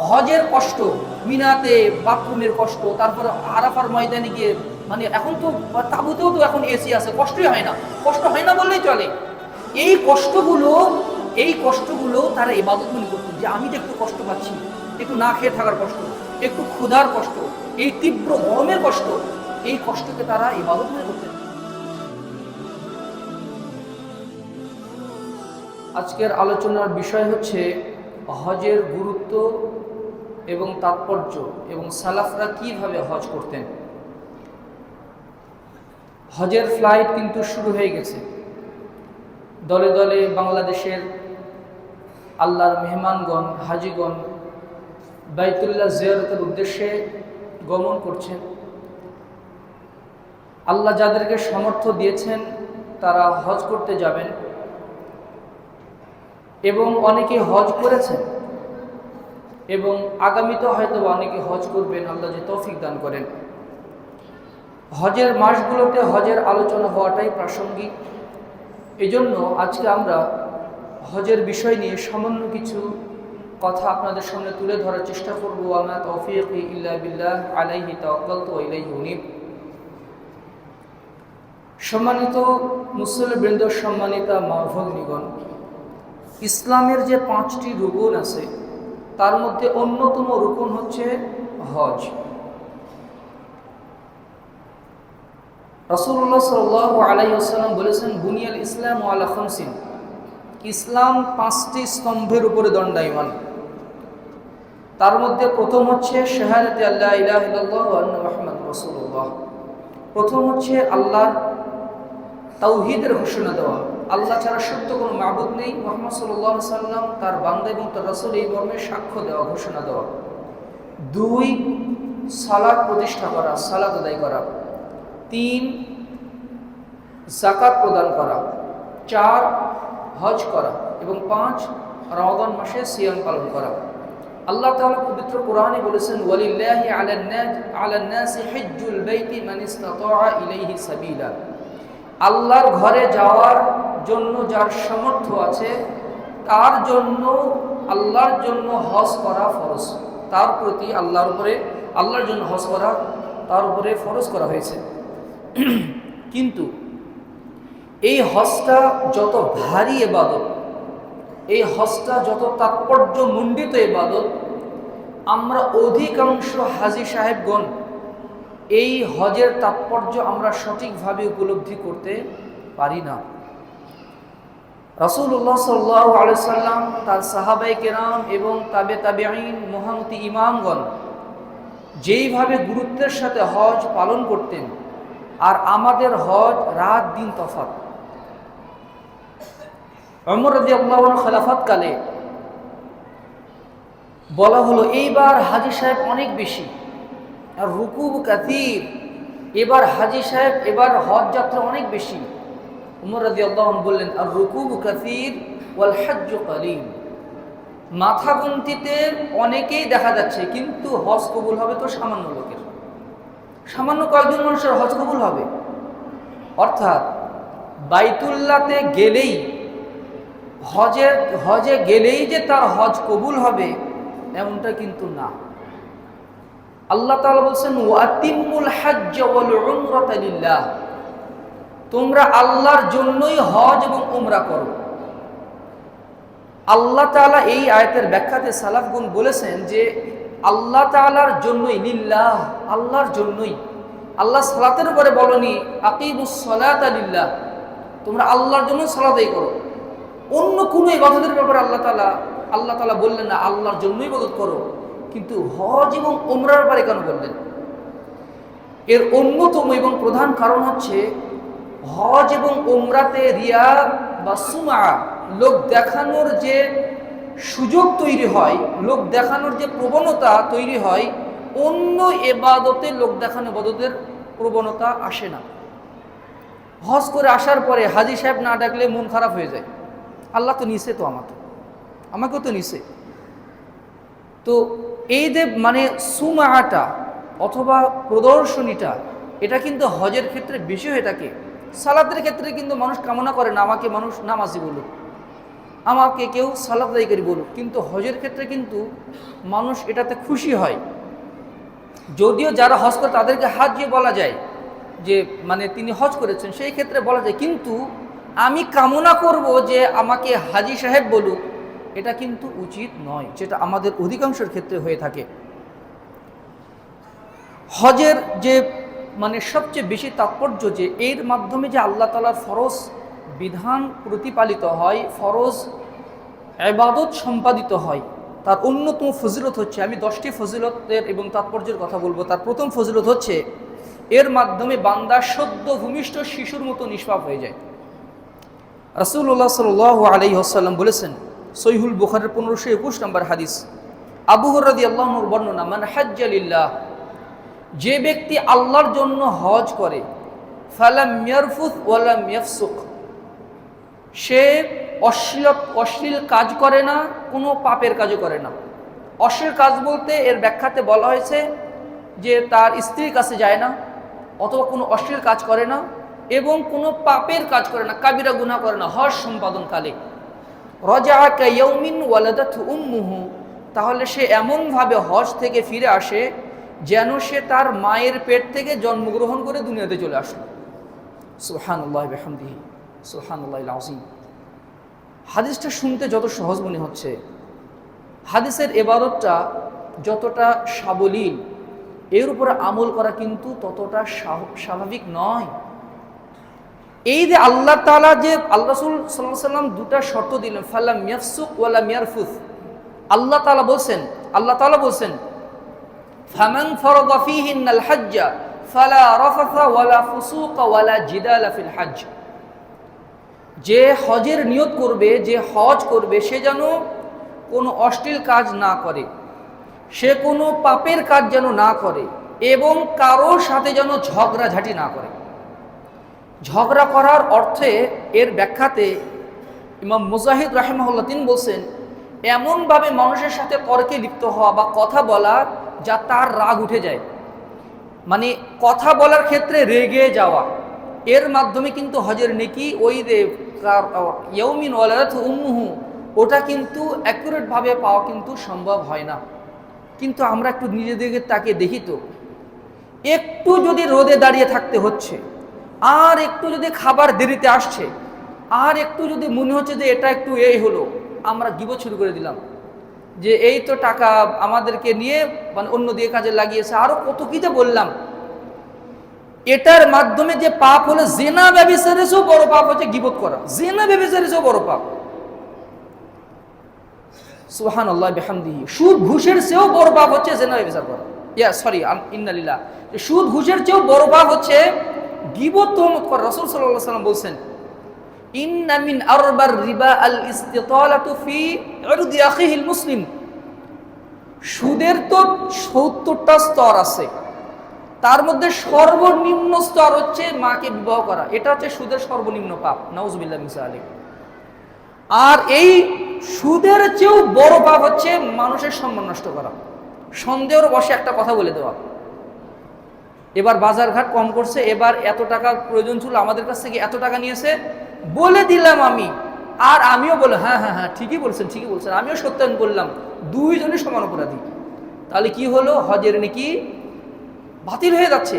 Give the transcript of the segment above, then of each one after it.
হজের কষ্ট, মিনাতে বাথরুমের কষ্ট, তারপরে আরাফার ময়দানে গিয়ে, মানে এখন তো তাঁবুতেও তো এখন এসি আছে, কষ্টই হয় না, কষ্ট হয় না বললেই চলে। এই কষ্টগুলো এই কষ্টগুলো তারা ইবাদত মনে করতেন, যে আমি তো একটু কষ্ট পাচ্ছি, একটু না খেয়ে থাকার কষ্ট, একটু ক্ষুধার কষ্ট, এই তীব্র গরমের কষ্ট, এই কষ্টকে তারা ইবাদত মনে করতেন। আজকের আলোচনার বিষয় হচ্ছে হজের গুরুত্ব এবং তাৎপর্য, এবং সালাফরা কিভাবে হজ করতেন। হজের ফ্লাইট কিন্তু শুরু হয়ে গেছে। দলে দলে বাংলাদেশের আল্লাহর মেহমানগণ, হাজিগণ বাইতুল্লাহ জিয়ারতের উদ্দেশ্যে গমন করছেন। আল্লাহ যাদেরকে সামর্থ্য দিয়েছেন তারা হজ করতে যাবেন, এবং অনেকে হজ করেছেন, এবং আগামীতে হয়তো অনেকে হজ করবেন, আল্লাহ যে তৌফিক দান করেন। হজের মাসগুলোতে হজের আলোচনা হওয়াটাই প্রাসঙ্গিক। এজন্য আজকে আমরা হজের বিষয় নিয়ে সামান্য কিছু কথা আপনাদের সামনে তুলে ধরার চেষ্টা করব। ওয়া তৌফিকি ইল্লা বিল্লাহ, আলাইহি তাওয়াক্কালতু ওয়া ইলাইহি উনীব। সম্মানিত মুসলিমবৃন্দ, সম্মানিতা মা ভগ্নীগণ, ইসলামের যে 5টি রুকুন আছে তার মধ্যে অন্যতম রুকুন হচ্ছে হজ। রাসূলুল্লাহ সাল্লাল্লাহু আলাইহি ওয়াসাল্লাম বলেছেন, বুনিয়াল ইসলাম আলা খামসিন, ইসলাম 5টি স্তম্ভের উপরে দণ্ডায়মান। তার মধ্যে প্রথম হচ্ছে শাহাদাতে আল্লা ইলাহা ইল্লাল্লাহ ওয়া আন্না মুহাম্মাদুর রাসূলুল্লাহ। প্রথম হচ্ছে আল্লাহর তাওহীদের ঘোষণা দেওয়া, আল্লাহ ছাড়া সত্য কোনো মাবুদ নেই, মুহাম্মদ সাল্লাল্লাহু আলাইহি ওয়াসাল্লাম তার বান্দা এবং তার রাসূল, এই মর্মে সাক্ষ্য দেওয়া, ঘোষণা দেওয়া। 2, সালাত প্রতিষ্ঠা করা, সালাত আদায় করা। 3, যাকাত প্রদান করা। 4, হজ করা। এবং 5, রমাদান মাসে সিয়াম পালন করা। আল্লাহ তাআলা পবিত্র কোরআনে বলেছেন, ওয়ালিল্লাহি আলান নাসি হিজ্জুল বাইতি মান ইসতাতাআ ইলাইহি সাবিলা, আল্লাহর ঘরে যাওয়ার জন্য যার সামর্থ্য আছে তার জন্য, আল্লাহর জন্য হজ করা ফরজ। তার প্রতি আল্লাহর জন্য হজ করা তার উপরে ফরজ করা হয়েছে। কিন্তু এই হজটা যত ভারী ইবাদত, এই হজটা যত তাৎপর্যমণ্ডিত ইবাদত, আমরা অধিকাংশ হাজী সাহেবগণ এই হজের তাৎপর্য আমরা সঠিকভাবে উপলব্ধি করতে পারি না। রাসূলুল্লাহ সাল্লাল্লাহু আলাইহি ওয়াসাল্লাম, তার সাহাবায়ে কেরাম এবং তাবেঈন, মহামতি ইমামগণ যেইভাবে গুরুত্বের সাথে হজ পালন করতেন, আর আমাদের হজ রাত দিন তফাৎ। ওমর রাদিয়াল্লাহু আনহু খেলাফতকালে বলা হলো, এইবার হাজী সাহেব অনেক বেশি, আর রুকুব কাসীর, এবার হাজী সাহেব, এবার হজ যাত্রা অনেক বেশি। ওমর রাদিয়াল্লাহু আনহু বললেন, আর রুকুব কাসীর ওয়াল হজ্জ কালীল, মাথা গুনতিতে অনেকেই দেখা যাচ্ছে, কিন্তু হজ কবুল হবে তো সামান্য লোকের, সামান্য কয়েকজন মানুষের হজ কবুল হবে। অর্থাৎ বাইতুল্লাহতে গেলেই, হজে গেলেই যে তার হজ কবুল হবে এমনটা কিন্তু না। আল্লাহ তাআলা বলছেন, ওয়াতিমুল হজ্জ ওয়াল উমরাতা লিল্লাহ, তোমরা আল্লাহর জন্যই হজ এবং উমরা করো। আল্লাহ তাআলা এই আয়াতের ব্যাখ্যাতে সালাফগণ বলেছেন যে আল্লাহ তাআলার জন্যই, লিল্লাহ, আল্লাহর জন্যই। আল্লাহ সালাতের উপরে বলেনি আকিমুস সালাতা লিল্লাহ, তোমরা আল্লাহর জন্য সালাত আদায় করো। অন্য কোনো ইবাদতের ব্যাপারে আল্লাহ তাআলা বললেন না আল্লাহর জন্যই ইবাদত করো, কিন্তু হজ এবং উমরার ব্যাপারে কেন বললেন? এর অন্যতম এবং প্রধান কারণ হচ্ছে, হজ এবং উমরাতে রিয়া বা সুমআ, লোক দেখানোর যে সুযোগ তৈরি হয়, লোক দেখানোর যে প্রবণতা তৈরি হয়, অন্য ইবাদতে লোক দেখানো ইবাদতের প্রবণতা আসে না। হজ করে আসার পরে হাজী সাহেব না ডাকলে মন খারাপ হয়ে যায়, আল্লাহ তো নিছে, তো আমাকেও তো নিছে। তো এই যে মানে সুমাআটা অথবা প্রদর্শনীটা, এটা কিন্তু হজের ক্ষেত্রে বেশি হয়ে থাকে। সালাতের ক্ষেত্রে কিন্তু মানুষ কামনা করে না আমাকে মানুষ নামাজি বলুক, আমাকে কেউ সালাত আদায়কারী বলুক, কিন্তু হজের ক্ষেত্রে কিন্তু মানুষ এটাতে খুশি হয়। যদিও যারা হজ করে তাদেরকে হাজি বলা যায়, যে মানে তিনি হজ করেছেন, সেই ক্ষেত্রে বলা যায়, কিন্তু আমি কামনা করব যে আমাকে হাজি সাহেব বলুক, এটা কিন্তু উচিত নয়, যেটা আমাদের অধিকাংশের ক্ষেত্রে হয়ে থাকে। হজের যে মানে সবচেয়ে বেশি তাৎপর্য, যে এর মাধ্যমে যে আল্লাহ তাআলার ফরজ বিধান প্রতিপালিত হয়, ফরজ ইবাদত সম্পাদিত হয়, তার অন্যতম ফজিলত হচ্ছে, আমি 10টি ফজিলতের এবং তাৎপর্যের কথা বলবো। তার প্রথম ফজিলত হচ্ছে, এর মাধ্যমে বান্দা সদ্য ভূমিষ্ঠ শিশুর মতো নিষ্পাপ হয়ে যায়। রাসূলুল্লাহ সাল্লাল্লাহু আলাইহি ওয়াসাল্লাম বলেছেন, সহিহুল বুখারীর 1521 নম্বর হাদিস, আবু হুরায়রা রাদিয়াল্লাহু আনহুর বর্ণনা, মান হাজ্জা লিল্লাহ, যে ব্যক্তি আল্লাহর জন্য হজ করে, ফালাম ইয়ারফুথ ওয়ালাম ইয়াফসুক, সে অশ্লীল কাজ করে না, কোনো পাপের কাজও করে না। অশ্লীল কাজ বলতে এর ব্যাখ্যাতে বলা হয়েছে যে তার স্ত্রীর কাছে যায় না, অথবা কোনো অশ্লীল কাজ করে না, এবং কোনো পাপের কাজ করে না, কাবিরা গুনাহ করে না হজ সম্পাদনকালে। রাজাআ কায়াউমিন ওয়ালাদাতহু উম্মুহু, তাহলে সে এমনভাবে হজ থেকে ফিরে আসে যেন সে তার মায়ের পেট থেকে জন্মগ্রহণ করে দুনিয়াতে চলে আসলো। সুবহানাল্লাহি ওয়া বিহামদিহি, সুবহানাল্লাহিল আযীম। হাদিসটা শুনতে যত সহজ মনে হচ্ছে, হাদিসের ইবারতটা যতটা সাবলীল, এর উপরে আমল করা কিন্তু ততটা স্বাভাবিক নয়। এই যে আল্লাহ তাআলা, যে আল্লাহ রাসূল সাল্লাল্লাহু আলাইহি ওয়াসাল্লাম দুটা শর্ত দিলেন, ফালাম ইয়াফসুক ওয়ালাম ইয়ারফুথ, আল্লাহ তাআলা বলছেন ফামান ফারাদা ফীহিন্নাল হাজ্জা ফালা রাফাথা ওয়ালা ফুসুকা ওয়ালা জিদালা ফিল হজ, যে হজের নিয়ত করবে, যে হজ করবে, সে যেন কোনো অশ্লীল কাজ না করে, সে কোনো পাপের কাজ যেন না করে, এবং কারোর সাথে যেন ঝগড়াঝাটি না করে। ঝগড়া করার অর্থে এর ব্যাখ্যাতে ইমাম মুজাহিদ রাহিমাহুল্লাহ তিনি বলছেন, এমনভাবে মানুষের সাথে তর্কে লিপ্ত হওয়া বা কথা বলা যা তার রাগ উঠে যায়, মানে কথা বলার ক্ষেত্রে রেগে যাওয়া, এর মাধ্যমে কিন্তু হজের নেকি ওই ইয়াউমিন ওয়ালাদাতহু উম্মুহু, ওটা কিন্তু অ্যাকুরেটভাবে পাওয়া কিন্তু সম্ভব হয় না। কিন্তু আমরা একটু নিজেদেরকে তাকিয়ে দেখি তো, একটু যদি রোদে দাঁড়িয়ে থাকতে হচ্ছে, আর একটু যদি খাবার দেরিতে আসছে, আর একটু যদি মনে হচ্ছে যে এটা একটু এই হলো, আমরা গিবত শুরু করে দিলাম যে এই তো টাকা আমাদেরকে নিয়ে মানে অন্য দিয়ে কাজে লাগিয়েছে, আরো কত কি যে বললাম। এটার মাধ্যমে যে পাপ হলো, জিনা ব্যভিচারের চেয়েও বড় পাপ হচ্ছে গিবত করা, জিনা ব্যভিচারের চেয়েও বড় পাপ। সুবহানাল্লাহ বিহামদিহি, সুদ ঘুষের চেয়েও বড় পাপ হচ্ছে জিনা ব্যভিচার করা, ইন্নালিল্লাহ, সুদ ঘুষের চেয়েও বড় পাপ হচ্ছে গিবত তুহমত করা। রাসূল সাল্লাল্লাহু আলাইহি ওয়াসাল্লাম বলছেন, ইন্না মিন আরবার রিবা আল ইস্তিতালাতু ফি ইরদি আখিহিল মুসলিম, সুদের তো ৭০টা স্তর আছে, তার মধ্যে সর্বনিম্ন স্তর হচ্ছে মাকে বিবাহ করা, এটা হচ্ছে সুদের সর্বনিম্ন পাপ, নাউজুবিল্লাহ মিন যালিক। আর এই সুদের চেয়েও বড় পাপ হচ্ছে মানুষের সম্মান নষ্ট করা, সন্দেহের বশে একটা কথা বলে দেওয়া, এবার বাজারঘাট কম করছে, এবার এত টাকার প্রয়োজন ছিল, আমাদের কাছ থেকে এত টাকা নিয়েছে, বলে দিলাম আমি, আর আমিও বলে হ্যাঁ হ্যাঁ হ্যাঁ ঠিকই বলছেন, আমিও সত্যায়ন করলাম, দুইজনই সমান অপরাধী। তাহলে কি হলো, হজের নেকি বাতিল হয়ে যাচ্ছে।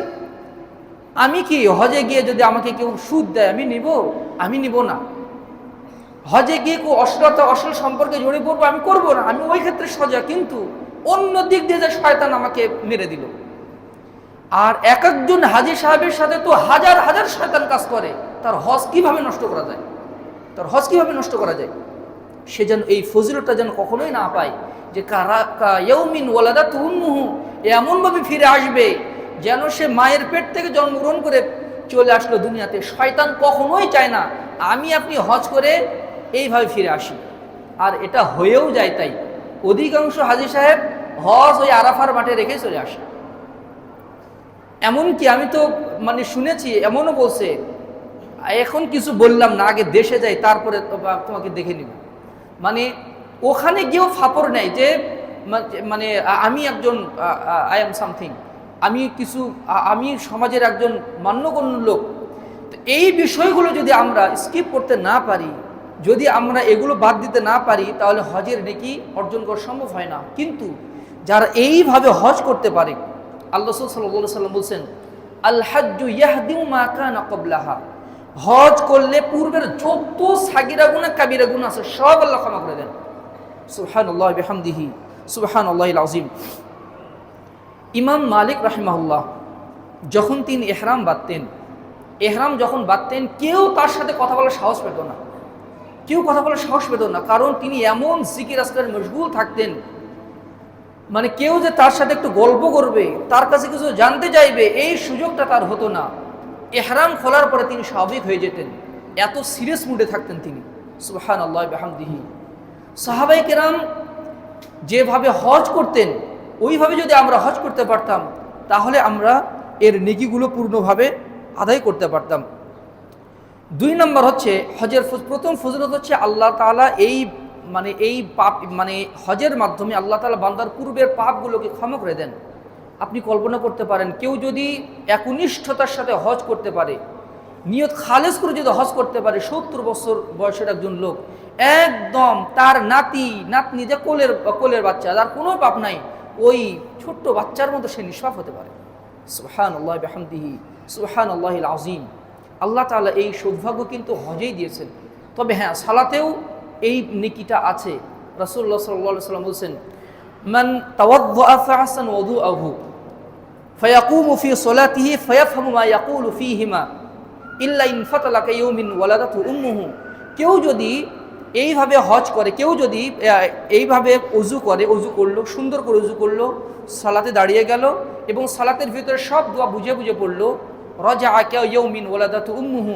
আমি কি হজে গিয়ে যদি আমাকে কেউ সুদ দেয় আমি নিব না। হজে গিয়ে কেউ অশ্লীল সম্পর্কে জড়িয়ে পড়বো, আমি করবো না, আমি ওই ক্ষেত্রে সজা। কিন্তু অন্য দিক দিয়ে যে শয়তান আমাকে মেরে দিল। আর এক একজন হাজী সাহেবের সাথে তো হাজার হাজার শয়তান কাজ করে, তার হজ কিভাবে নষ্ট করা যায়, সে যেন এই ফজিলতটা যেন কখনোই না পায়, যে ইয়াউমিন ওয়ালাদাতহু উম্মুহু, এমনভাবে ফিরে আসবে যেন সে মায়ের পেট থেকে জন্মগ্রহণ করে চলে আসলো দুনিয়াতে। শয়তান কখনোই চায় না আমি আপনি হজ করে এইভাবে ফিরে আসি, আর এটা হয়েও যায়। তাই অধিকাংশ হাজী সাহেব হজ ওই আরাফার মাঠে রেখে চলে আসে। এমনকি আমি তো মানে শুনেছি, এমনও বলছে, এখন কিছু বললাম না, আগে দেশে যাই তারপরে তোমাকে দেখে নিব। মানে ওখানে গিয়েও ফাপড় নেয় যে মানে আমি একজন আই এম সামথিং, আমি সমাজের একজন মান্যগণ্য লোক। তো এই বিষয়গুলো যদি আমরা স্কিপ করতে না পারি, যদি আমরা এগুলো বাদ দিতে না পারি তাহলে হজের নেকি অর্জন করা সম্ভব হয় না। কিন্তু যারা এইভাবে হজ করতে পারে, আল্লাহ রাসূল সাল্লাল্লাহু আলাইহি ওয়াসাল্লাম বলছেন আল হাজ্জু ইয়াহদিউ মা কানা ক্বাবলাহা, হজ করলে পূর্বের যত সাগীরা গুনাহ কাবীরা গুনাহ আছে সব আল্লাহ ক্ষমা করে দেন। সুবহানাল্লাহ বিহামদিহি সুবহানাল্লাহিল আযীম। ইমাম মালিক রাহিমাহুল্লাহ যখন তিনি ইহরাম বাঁধতেন, ইহরাম যখন বাঁধতেন কেউ তার সাথে কথা বলার সাহস পেত না, কেউ কথা বলার সাহস পেত না, কারণ তিনি এমন জিকির আজকার মশগুল থাকতেন, মানে কেউ যে তার সাথে একটু গল্প করবে, তার কাছে কিছু জানতে চাইবে, এই সুযোগটা তার হতো না। ইহরাম খোলার পরে তিনি স্বাভাবিক হয়ে যেতেন, এত সিরিয়াস মুডে থাকতেন তিনি। সুবহানাল্লাহ বিহামদিহি। সাহাবায়ে কেরাম যেভাবে হজ করতেন ওইভাবে যদি আমরা হজ করতে পারতাম তাহলে আমরা এর নেকিগুলো পূর্ণভাবে আদায় করতে পারতাম। 2 নম্বর হচ্ছে হজের প্রথম ফজিলত হচ্ছে আল্লাহ তাআলা এই পাপ হজের মাধ্যমে আল্লাহ তাআলা বান্দার পূর্বের পাপগুলোকে ক্ষমা করে দেন। আপনি কল্পনা করতে পারেন কেউ যদি একনিষ্ঠতার সাথে হজ করতে পারে, নিয়ত খালেস করে যদি হজ করতে পারে, 70 বছর বয়সের একজন লোক একদম তার নাতনি যে কোলের বাচ্চা, যার কোনো পাপ নাই, ওই ছোট্ট বাচ্চার মতো সে নিষ্পাপ হতে পারে। সুবহানাল্লাহ বিহামদিহি সুবহানাল্লাহিল আযীম। আল্লাহ তাআলা এই সৌভাগ্য কিন্তু হজেই দিয়েছেন। তবে হ্যাঁ, সালাতেও এই নেকিটা আছে। রাসূলুল্লাহ সাল্লাল্লাহু আলাইহি ওয়াসাল্লাম বলেছেন মান তাওয়াদ্দাআ ফাহসান ওযুআহু ফায়াকুমু ফি সালাতিহি ফায়াফহামু মা ইয়াকুলু ফীহিমা ইল্লা ইন ফাতালা কায়াউমিন ওয়ালাদাতহু উম্মুহু। কেউ যদি এইভাবে হজ করে, কেউ যদি এইভাবে অজু করলো, সুন্দর করে অজু করলো, সালাতে দাঁড়িয়ে গেল এবং সালাতের ভিতরে সব দোয়া বুঝে বুঝে পড়লো, রাজাআ কায়াউমিন ওয়ালাদাতহু উম্মুহু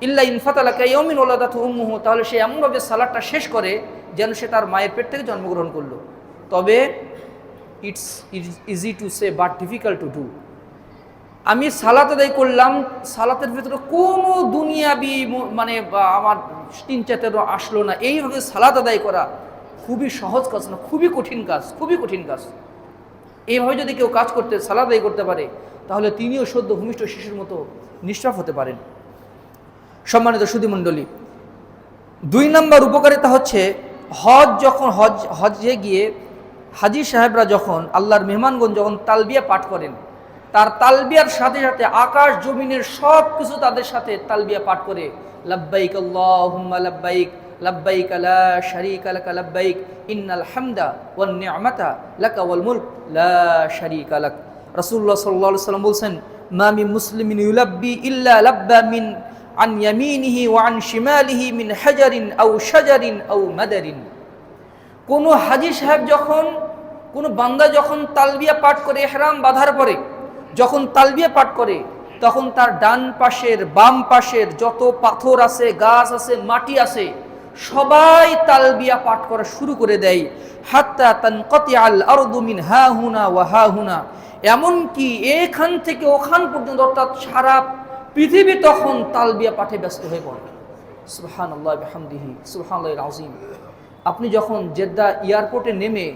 ইল্লা ইন ফাতালা কায়াউমিন ওয়ালাদাতহু উম্মুহু, তাহলে সে এমনভাবে সালাতটা শেষ করে যেন সে তার মায়ের পেট থেকে জন্মগ্রহণ করলো। তবে it's easy to say but difficult to do. আমি সালাত আদায় করলাম, সালাতের ভিতরে কোনো দুনিয়াবি আমার চিন্তাতেও আসলো না, এইভাবে সালাত আদায় করা খুবই সহজ কাজ না, খুবই কঠিন কাজ। এইভাবে যদি কেউ কাজ করতে সালাত আদায় করতে পারে তাহলে তিনিও সদ্য ভূমিষ্ঠ শিশুর মতো নিষ্পাপ হতে পারেন। সম্মানিত সুধীমণ্ডলী, 2 নম্বর উপকারিতা হচ্ছে হজে গিয়ে হাজী সাহেবরা যখন আল্লাহর মেহমানগণ যখন তালবিয়া পাঠ করেন, তার তালবিয়ার সাথে সাথে আকাশ জমিনের সব কিছু তাদের সাথে তালবিয়া পাঠ করে, লাব্বাইক আল্লাহুম্মা লাব্বাইক লাব্বাইক লা শারীকা লাকা লাব্বাইক ইন্নাল হামদা ওয়ান নি'মাতা লাকা ওয়াল মুলক লা শারীকা লাক। রাসূলুল্লাহ সাল্লাল্লাহু আলাইহি ওয়াসাল্লাম বলেছেন মা মিন মুসলিমিন ইউলাব্বি ইল্লা লাব্বা মিন আন ইয়ামিনিহি ওয়া আন শিমালিহি মিন হাজারিন আও শাজারিন আও মাদারিন। কোন হাজী সাহেব কোনো বান্দা যখন তালবিয়া পাঠ করে, ইহরাম বাঁধার পরে যখন তালবিয়া পাঠ করে, তখন তার ডান পাশের বাম পাশের যত পাথর আছে, গাছ আছে, মাটি আছে, সবাই তালবিয়া পাঠ করা শুরু করে দেয়। হাত্তা তানকাতিআল আরদু মিন হাহুনা ওয়া হাহুনা, এমনকি এখান থেকে ওখান পর্যন্ত, অর্থাৎ সারা পৃথিবী তখন তালবিয়া পাঠে ব্যস্ত হয়ে পড়ে। সুবহানাল্লাহ বিহামদিহি সুবহানাল্লাহিল আযীম। আপনি যখন জেদ্দা এয়ারপোর্টে নেমে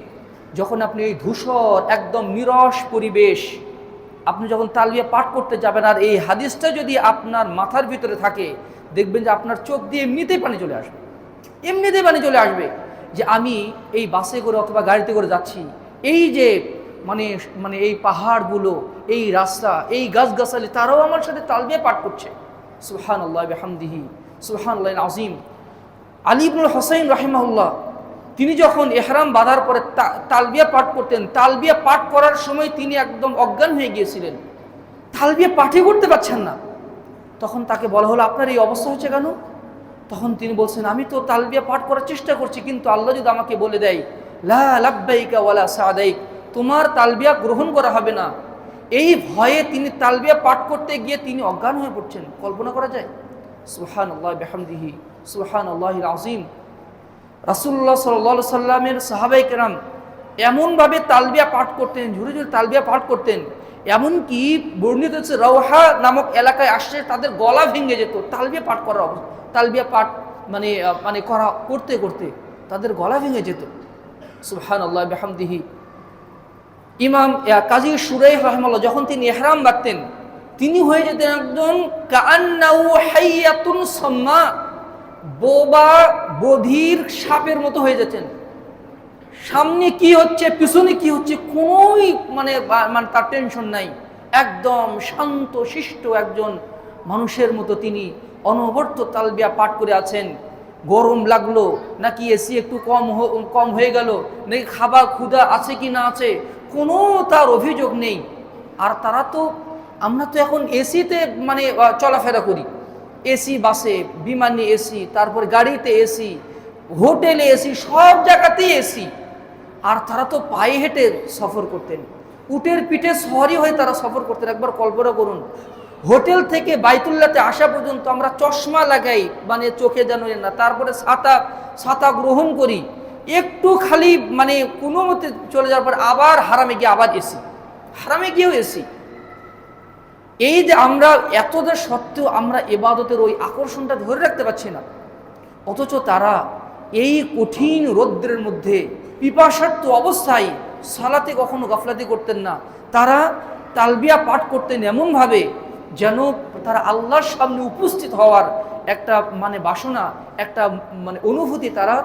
যখন আপনি এই ধূসর একদম নিরস পরিবেশ, আপনি যখন তালবিয়া পাঠ করতে যাবেন আর এই হাদিসটা যদি আপনার মাথার ভিতরে থাকে, দেখবেন যে আপনার চোখ দিয়ে এমনিতেই পানি চলে আসবে যে আমি এই বাসে করে অথবা গাড়িতে করে যাচ্ছি, এই যে এই পাহাড়গুলো, এই রাস্তা, এই গাছগাছালি, তারাও আমার সাথে তালবিয়া পাঠ করছে। সুবহানাল্লাহ বিহামদিহি সুবহানাল্লাহিল আযীম। আলী ইবনুল হুসাইন রাহিমাহুল্লাহ তিনি যখন ইহরাম বাঁধার পরে তালবিয়া পাঠ করতেন, তালবিয়া পাঠ করার সময় তিনি একদম অজ্ঞান হয়ে গিয়েছিলেন, তালবিয়া পাঠই করতে পারছেন না। তখন তাকে বলা হলো আপনার এই অবস্থা হচ্ছে কেন? তখন তিনি বলছেন আমি তো তালবিয়া পাঠ করার চেষ্টা করছি, কিন্তু আল্লাহ যদি আমাকে বলে দেয় লা লাব্বাইকা ওয়ালা সাদাইক, তোমার তালবিয়া গ্রহণ করা হবে না, এই ভয়ে তিনি তালবিয়া পাঠ করতে গিয়ে তিনি অজ্ঞান হয়ে পড়ছেন। কল্পনা করা যায়? সুবহানাল্লাহ বিহামদিহি সুবহানাল্লাহিল আযীম। রাসূলুল্লাহ সাল্লাল্লাহু আলাইহি সাল্লামের সাহাবায়ে কেরাম এমনভাবে তালবিয়া পাঠ করতেন, ঝুরে ঝুরে তালবিয়া পাঠ করতেন, এমনকি বর্ণিত হচ্ছে রওহা নামক এলাকায় আসছে তাদের গলা ভেঙে যেত তালবিয়া পাঠ করার অবস্থা, তালবিয়া পাঠ করতে করতে তাদের গলা ভেঙে যেত। সুবহানাল্লাহ বিহামদিহি। ইমাম কাজী শুরাইহ রাহিমাহুল্লাহ যখন তিনি ইহরাম বাঁধতেন, তিনি হয়ে যেতেন একদম কাআন্নাহু হাইয়াতুন সাম্মা, বোবা বধির সাপের মতো হয়ে যাচ্ছেন। সামনে কি হচ্ছে পিছনে কি হচ্ছে কোনোই মানে তার টেনশন নাই। একদম শান্ত শিষ্ট একজন মানুষের মতো তিনি অনবরত তালবিয়া পাঠ করে আছেন। গরম লাগলো নাকি এসি একটু কম হয়ে গেল, নাকি খাবার ক্ষুধা আছে কি না আছে, কোনো তার অভিযোগ নেই। আর তারা তো, আমরা তো এখন এসিতে মানে চলাফেরা করি, এসি বাসে, বিমানে এসি, তারপরে গাড়িতে এসি, হোটেলে এসি, সব জায়গাতেই এসি। আর তারা তো পায়ে হেঁটে সফর করতেন, উটের পিঠে সওয়ারি হয়ে তারা সফর করতেন। একবার কল্পনা করুন, হোটেল থেকে বাইতুল্লাহতে আসা পর্যন্ত আমরা চশমা লাগাই মানে চোখে যেন না, তারপরে ছাতা গ্রহণ করি, একটু খালি মানে কোনো মতে চলে যাওয়ার পর আবার হারামে গিয়ে আবার এসি, হারামে গিয়েও এসি। এই যে আমরা এতদের সত্ত্বেও আমরা ইবাদতের ওই আকর্ষণটা ধরে রাখতে পারছি না, অথচ তারা এই কঠিন রৌদ্রের মধ্যে পিপাসার্ত অবস্থায় সালাতে কখনো গাফলাতি করতেন না। তারা তালবিয়া পাঠ করতেন এমনভাবে যেন তারা আল্লাহর সামনে উপস্থিত হওয়ার একটা মানে বাসনা, একটা মানে অনুভূতি তারা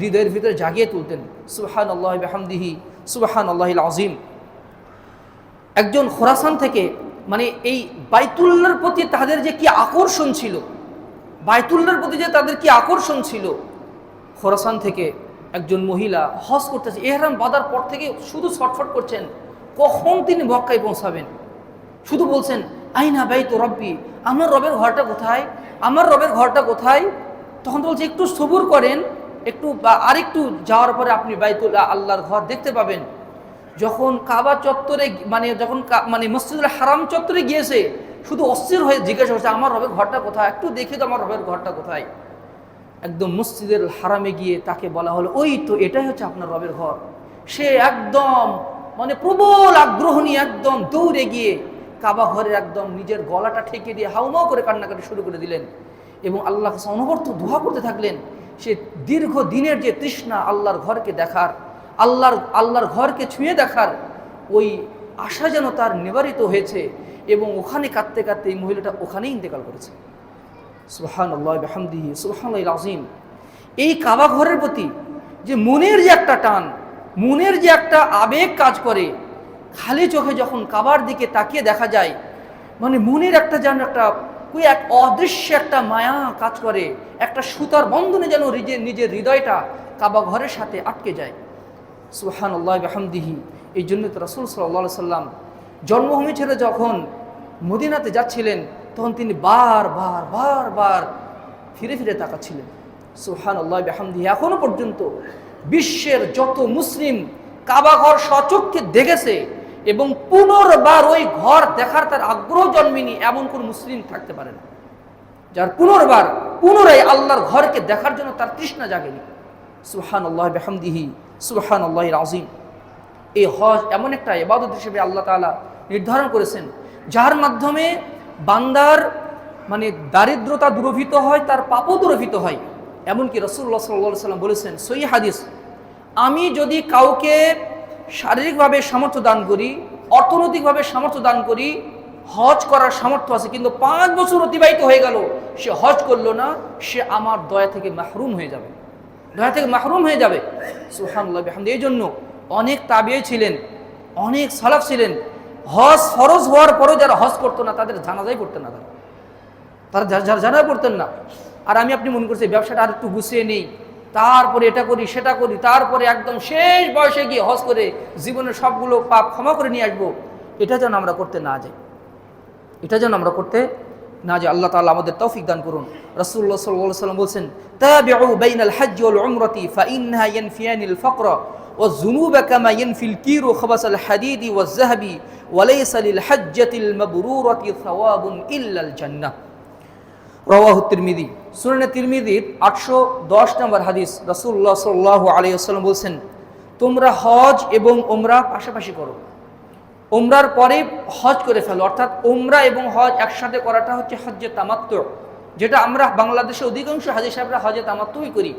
হৃদয়ের ভিতরে জাগিয়ে তুলতেন। সুবহানাল্লাহি ওয়া বিহামদিহি সুবহানাল্লাহিল আযীম। একজন খোরাসান থেকে মানে এই বাইতুল্লাহর প্রতি তাদের যে কি আকর্ষণ ছিল, বাইতুল্লাহর প্রতি যে তাদের কি আকর্ষণ ছিল, খোরাসান থেকে একজন মহিলা হজ করতেছে, ইহরাম বাঁধার পর থেকে শুধু ছটফট করছেন কখন তিনি মক্কায় পৌঁছাবেন। শুধু বলছেন আইনা বাইতু রব্বি, আমার রবের ঘরটা কোথায়, আমার রবের ঘরটা কোথায়। তখন তো বলছে একটু সবুর করেন, একটু আরেকটু যাওয়ার পরে আপনি বাইতুল্লাহ আল্লাহর ঘর দেখতে পাবেন। যখন কাবা চত্বরে যখন মসজিদুল হারাম চত্বরে গিয়েছে, শুধু অস্থির হয়ে জিজ্ঞাসা করছে আমার রবের ঘরটা কোথায়, একটু দেখে তো আমার রবের ঘরটা কোথায়। একদম মসজিদের হারামে গিয়ে তাকে বলা হলো ওই তো এটাই হচ্ছে আপনার রবের ঘর। সে একদম মানে প্রবল আগ্রহ নিয়ে একদম দৌড়ে গিয়ে কাবা ঘরের একদম নিজের গলাটা ঠেকে দিয়ে হাউমাউ করে কান্নাকাটি শুরু করে দিলেন এবং আল্লাহকে অনবরত দোয়া করতে থাকলেন। সে দীর্ঘ দিনের যে তৃষ্ণা আল্লাহর ঘরকে দেখার, আল্লাহর ঘরকে ছুঁয়ে দেখার, ওই আশা যেন তার নিবারিত হয়েছে এবং ওখানে কাঁদতে কাঁদতে এই মহিলাটা ওখানেই ইন্তেকাল করেছে। সুবহানাল্লাহি ওয়া বিহামদিহি সুবহানাল্লাহিল আযীম। এই কাবা ঘরের প্রতি যে মনের যে একটা টান, মনের যে একটা আবেগ কাজ করে, খালি চোখে যখন কাবার দিকে তাকিয়ে দেখা যায়, মানে মনের একটা যেন একটা ওই এক অদৃশ্য একটা মায়া কাজ করে, একটা সুতার বন্ধনে যেন নিজের হৃদয়টা কাবা ঘরের সাথে আটকে যায়। সুবহানাল্লাহি ওয়া বিহামদিহি। এই জন্য তো রাসূল সাল্লাল্লাহু আলাইহি সাল্লাম জন্মভূমি ছেড়ে যখন মদিনাতে যাচ্ছিলেন তখন তিনি বারবার ফিরে ফিরে তাকাচ্ছিলেন। সুবহানাল্লাহি ওয়া বিহামদিহি। এখনো পর্যন্ত বিশ্বের যত মুসলিম কাবা ঘর স্বচক্ষে দেখেছে এবং পুনর্বার ওই ঘর দেখার তার আগ্রহ জন্মেনি এমন কোন মুসলিম থাকতে পারে না যার পুনরায় আল্লাহর ঘরকে দেখার জন্য তার তৃষ্ণা জাগেনি। সুবহানাল্লাহি ওয়া বিহামদিহি সুবহানাল্লাহিল আযীম। এই হজ এমন একটা ইবাদত হিসেবে আল্লাহ তাআলা নির্ধারণ করেছেন যার মাধ্যমে বান্দার মানে দারিদ্রতা দূরীভূত হয়, তার পাপও দূরীভূত হয়। এমনকি রাসূলুল্লাহ সাল্লাল্লাহু আলাইহি ওয়াসাল্লাম বলেছেন সহিহ হাদিস, আমি যদি কাউকে শারীরিকভাবে সামর্থ্য দান করি, অর্থনৈতিকভাবে সামর্থ্য দান করি, হজ করার সামর্থ্য আছে কিন্তু 5 বছর অতিবাহিত হয়ে গেল সে হজ করলো না, সে আমার দয়া থেকে মাহরুম হয়ে যাবে, দয়া থেকে মাহরুম হয়ে যাবে। সুবহানাল্লাহ বিহামদিহি। এই জন্য অনেক তাবিঈ ছিলেন, অনেক সালাফ ছিলেন, হজ ফরজ হওয়ার পরেও যারা হজ করতো না তাদের জানাজাই পড়তেন না, তারা জানাজা পড়তেন না। আর আমি আপনি মনে করছি ব্যবসাটা আর একটু গুছিয়ে নেই, তারপরে এটা করি সেটা করি, তারপরে একদম শেষ বয়সে গিয়ে হজ করে জীবনের সবগুলো পাপ ক্ষমা করে নিয়ে আসবো, এটা যেন আমরা করতে না যাই, এটা যেন আমরা করতে না যাই। আল্লাহ তাআলা আমাদের তৌফিক দান করুন। রাসূলুল্লাহ সাল্লাল্লাহু আলাইহি ওয়াসাল্লাম বলেছেন তাবিউ বাইনাল হজ্জ ওয়াল উমরাতি ফাইন্নাহা ইয়ানফিয়ানিল ফাকর ওয়াজ যুনুবা কামা ইয়ানফিল কিরু খাবাসাল হাদিদি ওয়াজ যাহাবি ওয়া লাইসা লিল হজ্জাতিল মাবরুরাতি সাওয়াবুন ইল্লাল জান্নাহ। রাওয়াহু তিরমিজি। সুনানে তিরমিজির 810 নম্বর হাদিস। রাসূলুল্লাহ সাল্লাল্লাহু আলাইহি ওয়াসাল্লাম বলেছেন তোমরা হজ এবং উমরা পাশাপাশি করো, উমরার পরে হজ করে ফেলো। অর্থাৎ উমরা এবং হজ একসাথে করাটা হচ্ছে হজ্জে তামাত্তু, যেটা আমরা বাংলাদেশে অধিকাংশ হাজী সাহেবরা হজ্জে তামাত্তুই করি।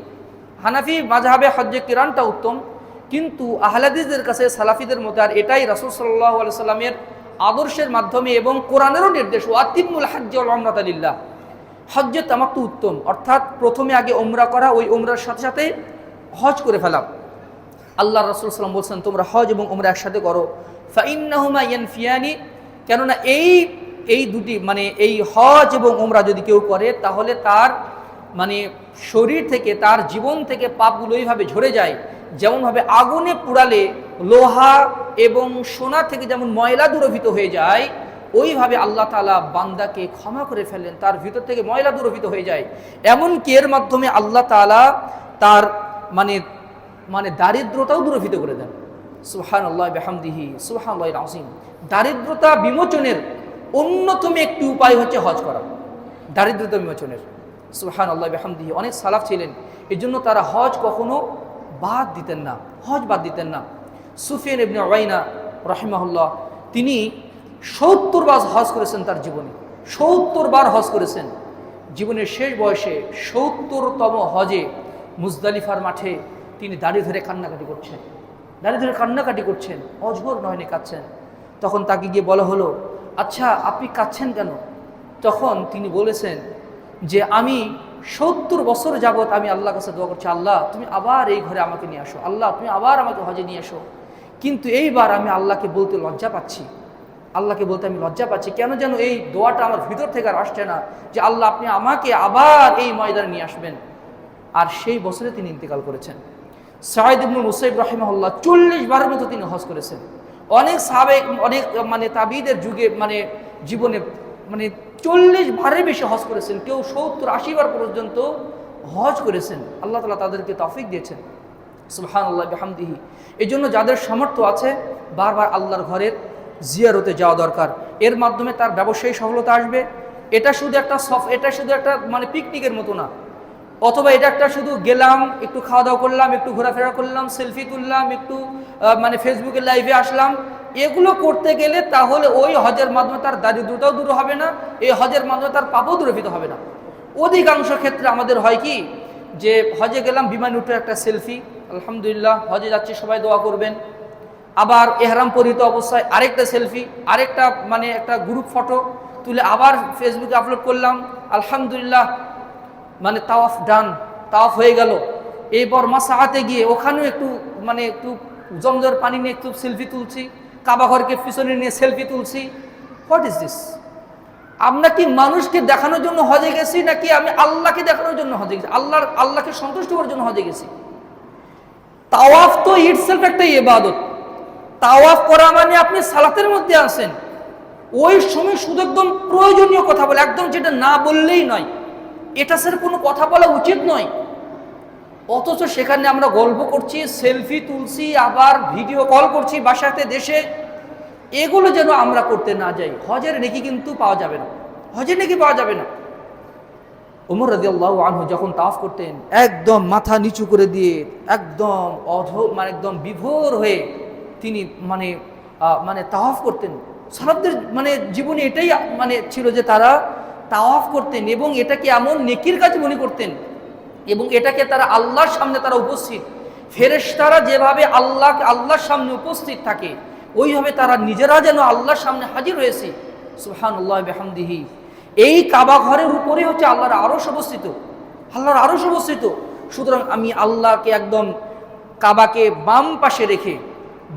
হানাফি মাযহাবে হজ্জে কিরানটা উত্তম, কিন্তু আহলে হাদিসদের কাছে সালাফিদের মতে আর এটাই রাসূল সাল্লাল্লাহু আলাইহি সাল্লামের আদর্শের মাধ্যমে এবং কোরআনেরও নির্দেশ ওয়াতিমুল হজ্জ ওয়াল উমরাতা লিল্লাহ, হজ্জের তামাত্তু উত্তম, অর্থাৎ প্রথমে আগে ওমরা করা, ওই ওমরার সাথে সাথে হজ করে ফেলা। আল্লাহ রাসূল সাল্লাল্লাহু আলাইহি ওয়াসাল্লাম বলছেন তোমরা হজ এবং ওমরা একসাথে করো, ফাইন্নাহুমা ইয়ানফিয়ানি, কেননা এই দুটি মানে এই হজ এবং ওমরা যদি কেউ করে তাহলে তার মানে শরীর থেকে, তার জীবন থেকে পাপগুলো এইভাবে ঝরে যায়, যেমনভাবে আগুনে পুড়ালে লোহা এবং সোনা থেকে যেমন ময়লা দূরভূত হয়ে যায়, ওইভাবে আল্লাহ তাআলা বান্দাকে ক্ষমা করে ফেলেন, তার ভিতর থেকে ময়লা দূরভূত হয়ে যায়। এমনকি এর মাধ্যমে আল্লাহ তাআলা তার মানে দারিদ্রতাও দূরভূত করে দেন। সুবহানাল্লাহি বিহামদিহি সুবহানাল্লাহিল আযীম। দারিদ্রতা বিমোচনের অন্যতম একটি উপায় হচ্ছে হজ করা, দারিদ্রতা বিমোচনের। সুবহানাল্লাহি বিহামদিহি। অনেক সালাফ ছিলেন, এই জন্য তারা হজ কখনো বাদ দিতেন না, হজ বাদ দিতেন না। সুফিয়ান ইবনে উয়াইনা রাহিমাহুল্লাহ, তিনি ৭০ বার হজ করেছেন তার জীবনে, ৭০ বার হজ করেছেন। জীবনের শেষ বয়সে ৭০তম হজে মুজদালিফার মাঠে তিনি দাঁড়িয়ে ধরে কান্নাকাটি করছেন, দাঁড়িয়ে ধরে কান্নাকাটি করছেন, অঝোর নয়নে কাঁদছেন। তখন তাকে গিয়ে বলা হলো, আচ্ছা আপনি কাঁদছেন কেন? তখন তিনি বলেছেন যে আমি ৭০ বছর যাবৎ আমি আল্লাহর কাছে দোয়া করছি, আল্লাহ তুমি আবার এই ঘরে আমাকে নিয়ে আসো, আল্লাহ তুমি আবার আমাকে হজে নিয়ে আসো, কিন্তু এইবার আমি আল্লাহকে বলতে লজ্জা পাচ্ছি, আল্লাহকে বলতে আমি লজ্জা পাচ্ছি, কেন যেন এই দোয়াটা আমার ভিতর থেকে আর আসছে না যে আল্লাহ আপনি আমাকে আবার এই ময়দানে নিয়ে আসবেন। আর সেই বছরে তিনি ইন্তেকাল করেছেন। সাঈদ ইবনে মুসাইয়িব রাহিমাহুল্লাহ 40 বারের মতো তিনি হজ করেছেন। অনেক সাহাবে, অনেক মানে তাবিদের যুগে মানে জীবনে মানে 40 বারের বেশি হজ করেছেন, কেউ 70-80 বার পর্যন্ত হজ করেছেন। আল্লাহ তাআলা তাদেরকে তৌফিক দিয়েছেন। সুবহানাল্লাহি বিহামদিহি। এই জন্য যাদের সামর্থ্য আছে বারবার আল্লাহর ঘরের জিয়ারতে যাওয়া দরকার। এর মাধ্যমে তার ব্যবসায়ী সফলতা আসবে। এটা শুধু একটা মানে পিকনিকের মতো না, অথবা এটা একটা শুধু গেলাম, একটু খাওয়া দাওয়া করলাম, একটু ঘোরাফেরা করলাম, সেলফি তুললাম, একটু মানে ফেসবুকে লাইভে আসলাম, এগুলো করতে গেলে তাহলে ওই হজের মাধ্যমে তার দারিদ্রতাও দূর হবে না, এই হজের মাধ্যমে তার পাপও দূরীভূত হবে না। অধিকাংশ ক্ষেত্রে আমাদের হয় কি যে হজে গেলাম, বিমানে উঠে একটা সেলফি, আলহামদুলিল্লাহ হজে যাচ্ছি সবাই দোয়া করবেন, আবার এহরাম পরিহিত অবস্থায় আরেকটা সেলফি, আরেকটা মানে একটা গ্রুপ ফটো তুলে আবার ফেসবুকে আপলোড করলাম, আলহামদুলিল্লাহ মানে তাওয়াফ ডান, তাওয়াফ হয়ে গেল। এরপর মাসাআতে গিয়ে ওখানেও একটু জমজমের পানি নিয়ে একটু সেলফি তুলছি, কাবা ঘরকে পিছনে নিয়ে সেলফি তুলছি। What is this? আমরা কি মানুষকে দেখানোর জন্য হজে গেছি, নাকি আমি আল্লাহকে দেখানোর জন্য হজে গেছি, আল্লাহকে সন্তুষ্ট করার জন্য হজে গেছি? তাওয়াফ তো ইটসেলফ একটা ইবাদত। তাওয়াফ করা মানে আপনি সালাতের মধ্যে আছেন, ওই সময় শুধু একদম প্রয়োজনীয় কথা বলে, একদম যেটা না বললেই নয়, এটা স্যার কোনো কথা বলা উচিত নয়। অথচ সেখানে আমরা গল্প করছি, সেলফি তুলছি, আবার ভিডিও কল করছি বাসাতে, দেশে। এগুলো যেন আমরা করতে না যাই, হজের নেকি কিন্তু পাওয়া যাবে না, হজের নেকি পাওয়া যাবে না। ওমর রাদিয়াল্লাহু আনহু যখন তাওয়াফ করতেন, একদম মাথা নিচু করে দিয়ে একদম একদম বিভোর হয়ে তিনি মানে তাওয়াফ করতেন। সাহাবদের মানে জীবনে এটাই মানে ছিল যে তারা তাওয়াফ করতেন এবং এটাকে এমন নেকির কাজ মনে করতেন, এবং এটাকে তারা আল্লাহর সামনে তারা উপস্থিত, ফেরেশতারা যেভাবে আল্লাহর সামনে উপস্থিত থাকে ওইভাবে তারা নিজেরা যেন আল্লাহর সামনে হাজির হয়েছে। সুবহানাল্লাহি বিহামদিহি। এই কাবা ঘরের উপরে হচ্ছে আল্লাহর আরশ অবস্থিত, আল্লাহর আরশ অবস্থিত। সুতরাং আমি আল্লাহকে একদম কাবাকে বাম পাশে রেখে,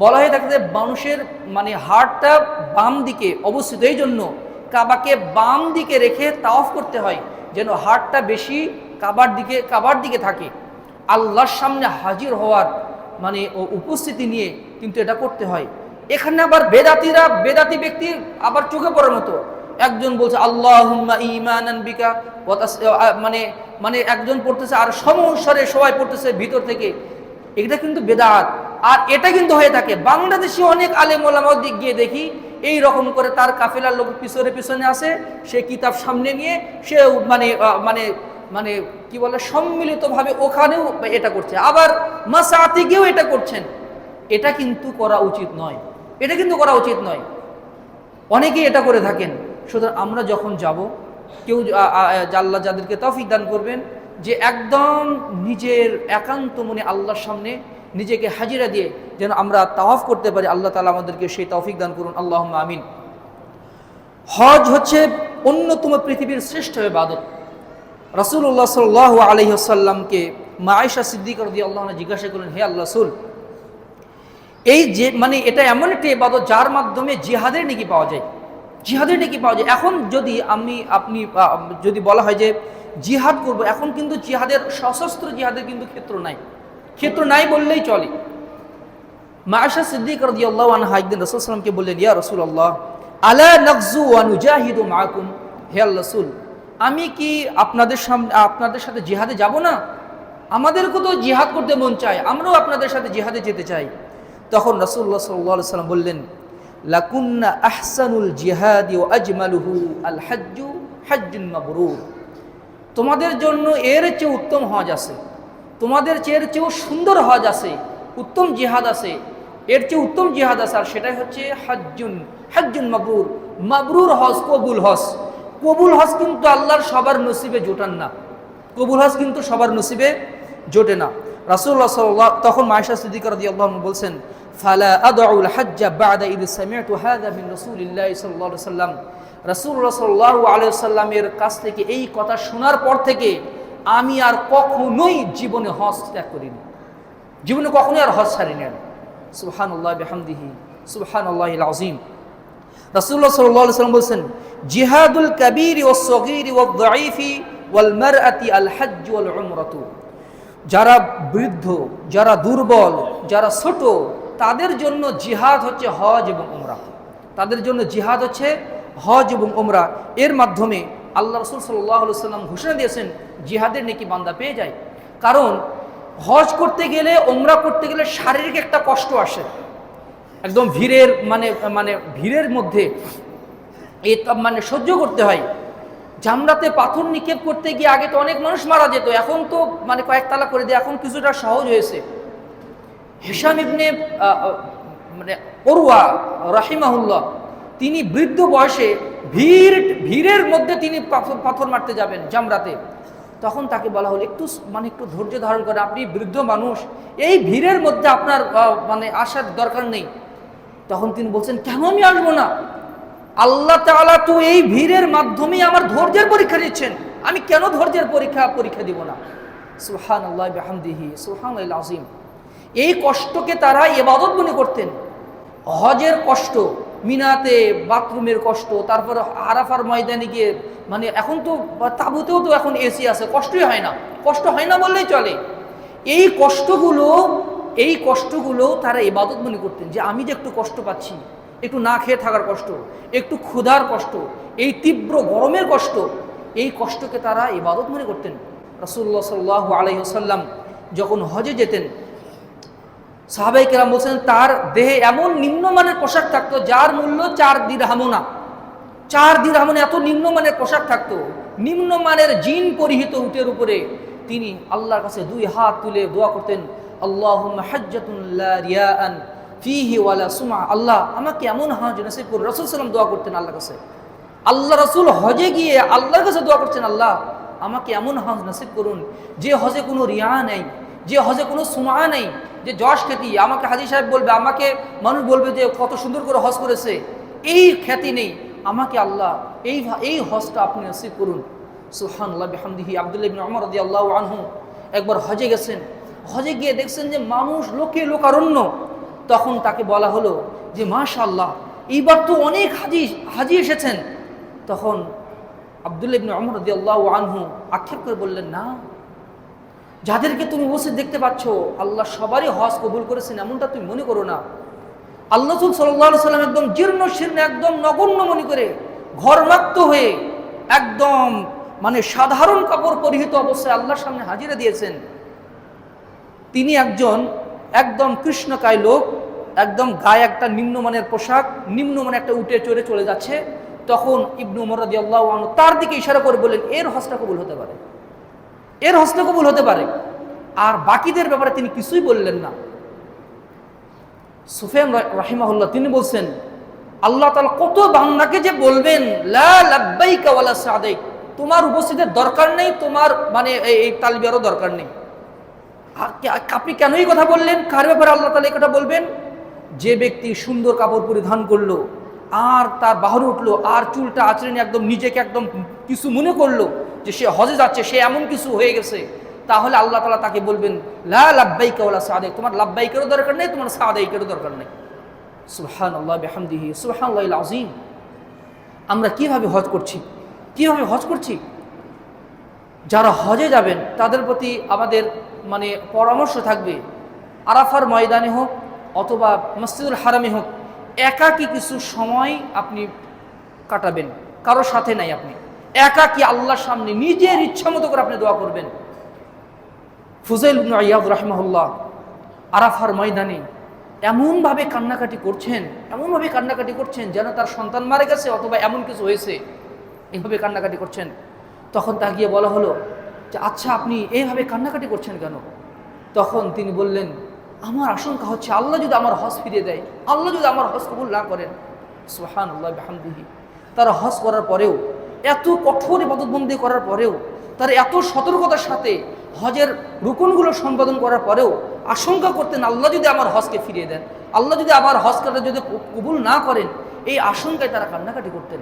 বলা হয়ে থাকে যে মানুষের মানে হাড়টা বাম দিকে অবস্থিত, এই জন্য কাবাকে বাম দিকে রেখে তাওয়াফ করতে হয়, যেন হাড়টা বেশি কাবার দিকে থাকে। আল্লাহর সামনে হাজির হওয়ার মানে উপস্থিতি নিয়ে কিন্তু এটা করতে হয়। এখানে আবার বেদাতি ব্যক্তি আবার চোখে পড়ার মতো, একজন বলছে আল্লাহুম্মা ঈমানান বিকা, মানে একজন পড়তেছে আর সমস্বরে সবাই পড়তেছে ভিতর থেকে, এটা কিন্তু বেদাত। আর এটা কিন্তু হয়ে থাকে বাংলাদেশে অনেক আলেম ওলামার দিক গিয়ে দেখি এই রকম করে তার কাফেলার লোক পিছনে আসে, সে কিতাব সামনে নিয়ে সে মানে কি বলে সম্মিলিতভাবে ওখানেও এটা করছে, আবার মাসাতে গিয়েও এটা করছেন। এটা কিন্তু করা উচিত নয়, এটা কিন্তু করা উচিত নয়। অনেকেই এটা করে থাকেন। সুতরাং আমরা যখন যাব, কেউ আল্লাহ যাদেরকে তৌফিক দান করবেন, যে একদম নিজের একান্ত মনে আল্লাহর সামনে নিজেকে হাজিরা দিয়ে যেন আমরা তাওয়াফ করতে পারি, আল্লাহ তাআলা আমাদেরকে সেই তৌফিক দান করুন, আল্লাহুম্মা আমিন। হজ হচ্ছে অন্যতম পৃথিবীর শ্রেষ্ঠ ইবাদত। রাসূলুল্লাহ সাল্লাল্লাহু আলাইহি ওয়াসাল্লামকে মা আয়েশা সিদ্দিকা রাদিয়াল্লাহু আনহা জিজ্ঞাসা করলেন, হে আল্লাহর রাসূল, এই যে মানে এটা এমন একটি ইবাদত যার মাধ্যমে জিহাদের নেকি পাওয়া যায়, জিহাদের নেকি পাওয়া যায়। এখন যদি আপনি যদি বলা হয় যে জিহাদ করব, এখন কিন্তু জিহাদের সশস্ত্র জিহাদের কিন্তু ক্ষেত্র নাই বললেই চলে। মা আয়েশা সিদ্দিকা রাদিয়াল্লাহু আনহা একদিন রাসূল সাল্লাল্লাহু আলাইহি ওয়াসাল্লামকে বললেন, ইয়া রাসূলুল্লাহ, আলা নাগজু ওয়া নুজাহিদু মাআকুম, হে আল্লাহর রাসূল, আমি কি আপনাদের সাথে জিহাদে যাব না? আমাদেরকে তো জিহাদ করতে মন চায়, আমরাও আপনাদের সাথে জিহাদে যেতে চাই। তখন রাসূলুল্লাহ সাল্লাল্লাহু আলাইহি ওয়াসাল্লাম বললেন, লাকুন্না আহসানুল জিহাদি ওয়া আজমালুহু আল হাজ্জু হাজ্জুন মাবরুর, তোমাদের জন্য এর চেয়ে উত্তম হজ আছে, তোমাদের চেয়েও সুন্দর হজ আছে, উত্তম জিহাদ আছে, এর চেয়ে উত্তম জিহাদ আছে, আর সেটাই হচ্ছে হাজ্জুন মাবরুর, মাবরুর হজ, কবুল হজ। কবুল হজ কিন্তু আল্লাহর সবার নসিবে জোটান না, কবুল হজ কিন্তু সবার নসিবে জোটে না। রাসূলুল্লাহ সাল্লাল্লাহু, তখন মা আয়েশা সিদ্দিকা রাদিয়াল্লাহু আনহা বলছেন, ফালা আদউল হাজ্জা বা'দা ইদ সামি'তু হাযা মিন রাসূলিল্লাহি সাল্লাল্লাহু আলাইহি ওয়াসাল্লাম, রাসূলুল্লাহ সাল্লাল্লাহু আলাইহি ওয়াসাল্লামের কাছ থেকে এই কথা শোনার পর থেকে আমি আর কখনোই জীবনে হজ ত্যাগ করিনি, জীবনে কখনোই আর হজ ছাড়িনি। সুবহানাল্লাহ বিহামদিহি সুবহানাল্লাহিল আযীম। রাসূলুল্লাহ সাল্লাল্লাহু আলাইহি ওয়াসাল্লাম বলেন, জিহাদুল কাবীরি ওয়াস সগীরি ওয়াদ দাঈফি ওয়াল মারআতি আল হজ্জ ওয়াল উমরাতু, যারা বৃদ্ধ, যারা দুর্বল, যারা ছোট, তাদের জন্য জিহাদ হচ্ছে হজ এবং উমরা, তাদের জন্য জিহাদ হচ্ছে হজ এবং উমরা। এর মাধ্যমে আল্লাহ রাসূল সাল্লাল্লাহু আলাইহি ওয়াসাল্লাম ঘোষণা দিয়েছেন জিহাদের নেকি বান্দা পেয়ে যায়। কারণ হজ করতে গেলে, উমরা করতে গেলে শারীরিক একটা কষ্ট আসে, একদম ভিড়ের মধ্যে মানে সহ্য করতে হয়। জামরাতে পাথর নিক্ষেপ করতে গিয়ে আগে তো অনেক মানুষ মারা যেত, এখন তো মানে কয়েকতলা করে দিয়ে এখন কিছুটা সহজ হয়েছে। হিশাম ইবনে উরওয়া রাহিমাহুল্লাহ, তিনি বৃদ্ধ বয়সে ভিড়ের মধ্যে তিনি পাথর মারতে যাবেন জামরাতে। তখন তাকে বলা হলো একটু ধৈর্য ধারণ করে, আপনি বৃদ্ধ মানুষ, এই ভিড়ের মধ্যে আপনার আসার দরকার নেই। তখন তিনি বলছেন, কেন আমি আসবো না? আল্লাহ তাআলা তো এই ভিড়ের মাধ্যমেই আমার ধৈর্যের পরীক্ষা দিচ্ছেন, আমি কেন ধৈর্যের পরীক্ষা দিব না? সুবহানাল্লাহ বিহামদিহি সুবহানাল্লাহিল আযীম। এই কষ্টকে তারা ইবাদত মনে করতেন। হজের কষ্ট, মিনাতে বাথরুমের কষ্ট, তারপর আরাফার ময়দানে গিয়ে এখন তো তাঁবুতেও তো এখন এসি আছে, কষ্টই হয় না, কষ্ট হয় না বললেই চলে। এই কষ্টগুলো তারা ইবাদত মনে করতেন, যে আমি যে একটু কষ্ট পাচ্ছি, একটু না খেয়ে থাকার কষ্ট, একটু ক্ষুধার কষ্ট, এই তীব্র গরমের কষ্ট, এই কষ্টকে তারা ইবাদত মনে করতেন। রাসূলুল্লাহ সাল্লাল্লাহু আলাইহি ওয়াসাল্লাম যখন হজে যেতেন, সাহাবায়ে কেরাম বলছেন তার দেহে এমন নিম্নমানের পোশাক থাকতো যার মূল্য 4 দিরহামও না, 4 দিরহাম, এত নিম্নমানের পোশাক থাকতো। নিম্নমানের জিন পরিহিত উটের উপরে তিনি আল্লাহর কাছে 2 হাত তুলে দোয়া করতেন, আল্লাহুম্মা হাজ্জাতুন লা রিয়াআন ফিহি ওয়ালা সুমআ, আল্লাহ আমাকে এমন হজ নসিব করুন। রাসূল সাল্লাল্লাহু আলাইহি ওয়াসাল্লাম দোয়া করতেন আল্লাহর কাছে, আল্লাহ রাসূল হজে গিয়ে আল্লাহর কাছে দোয়া করছেন, আল্লাহ আমাকে এমন হজ নসিব করুন যে হজে কোনো রিয়া নেই, যে হজে কোনো সুমআ নেই, যে যশ খ্যাতি, আমাকে হাজী সাহেব বলবে, আমাকে মানুষ বলবে যে কত সুন্দর করে হজ করেছে, এই খ্যাতি নেই, আমাকে আল্লাহ এই হজটা আপনি নসিব করুন। সুবহানাল্লাহ বিহামদিহি। আব্দুল্লাহ ইবনে উমর রাদিয়াল্লাহু আনহু একবার হজে গেছেন, হজে গিয়ে দেখছেন যে মানুষ লোকারণ্য। তখন তাকে বলা হলো যে মাশাআল্লাহ, এইবার তো অনেক হাজি এসেছেন। তখন আব্দুল্লাহ ইবনে উমর রাদিয়াল্লাহু আনহু আক্ষেপ করে বললেন, না, যাদেরকে তুমি উপস্থিত দেখতে পাচ্ছ আল্লাহ সবারই হজ কবুল করেছেন এমনটা তুমি মনে করো না। আল্লাহ রাসূল সাল্লাল্লাহু আলাইহি ওয়াসাল্লাম একদম জীর্ণ শীর্ণ, একদম নগণ্য মনে করে ঘর্মাক্ত হয়ে একদম সাধারণ কাপড় পরিহিত অবস্থায় আল্লাহর সামনে হাজিরা দিয়েছেন। তিনি একদম কৃষ্ণকায় লোক, একদম গায়ে একটা নিম্নমানের পোশাক, নিম্নমানের একটা উটে চড়ে চলে যাচ্ছে। তখন ইবনে উমর রাদিয়াল্লাহু আনহু তার দিকে ইশারা করে বললেন, এর হজটা কবুল হতে পারে, এর হজটা কবুল হতে পারে। আর বাকিদের ব্যাপারে তিনি কিছুই বললেন না। সুফিয়ান রাহিমাহুল্লাহ তিনি বলছেন, আল্লাহ তাআলা কত বান্দাকে যে বলবেন লা লাব্বাইকা ওয়ালা সাদাইক, তোমার উপস্থিতির দরকার নেই, তোমার এই তালবিয়ারও দরকার নেই। আপনি কেন এই কথা বললেন? কার ব্যাপারে আল্লাহ তাআলা এই কথা বলবেন? যে ব্যক্তি সুন্দর কাপড় পরিধান করলো আর তার বাহরে উঠলো আর চুলটা আঁচড়ে নিয়ে একদম নিজেকে একদম কিছু মনে করলো, যে সে হজে যাচ্ছে, সে এমন কিছু হয়ে গেছে, তাহলে আল্লাহ তাআলা তাকে বলবেন লা লাব্বাইকা ওয়ালা সাদাইক, তোমার লাব্বাইকেরও দরকার নেই, তোমার সাদাইকেরও দরকার নেই। সুবহানাল্লাহ বিহামদিহি সুবহানাল্লাহিল আযীম। আমরা কিভাবে হজ করছি, কিভাবে হজ করছি? যারা হজে যাবেন তাদের প্রতি আমাদের পরামর্শ থাকবে, আরাফার ময়দানে হোক অথবা মসজিদুল হারামে হোক, একাকী কিছু সময় আপনি কাটাবেন, কারো সাথে নাই, আপনি একাকী আল্লাহর সামনে নিজের ইচ্ছা মতো করে আপনি দোয়া করবেন। ফুজাইল ইবনে ইয়াদ রাহিমাহুল্লাহ আরাফার ময়দানে এমনভাবে কান্নাকাটি করছেন যেন তার সন্তান মারা গেছে অথবা এমন কিছু হয়েছে, এইভাবে কান্নাকাটি করছেন। তখন তা গিয়ে বলা হলো যে আচ্ছা, আপনি এইভাবে কান্নাকাটি করছেন কেন? তখন তিনি বললেন, আমার আশঙ্কা হচ্ছে আল্লাহ যদি আমার হজ ফিরিয়ে দেয়, আল্লাহ যদি আমার হজ কবুল না করেন। সুবহানাল্লাহ বিহামদিহি। তারা হজ করার পরেও, এত কঠোর ইবাদতবন্দি করার পরেও, তারা এত সতর্কতার সাথে হজের রুকনগুলো সম্পাদন করার পরেও আশঙ্কা করতেন আল্লাহ যদি আমার হজকে ফিরিয়ে দেন, আল্লাহ যদি আমার হজকে যদি কবুল না করেন, এই আশঙ্কায় তারা কান্নাকাটি করতেন।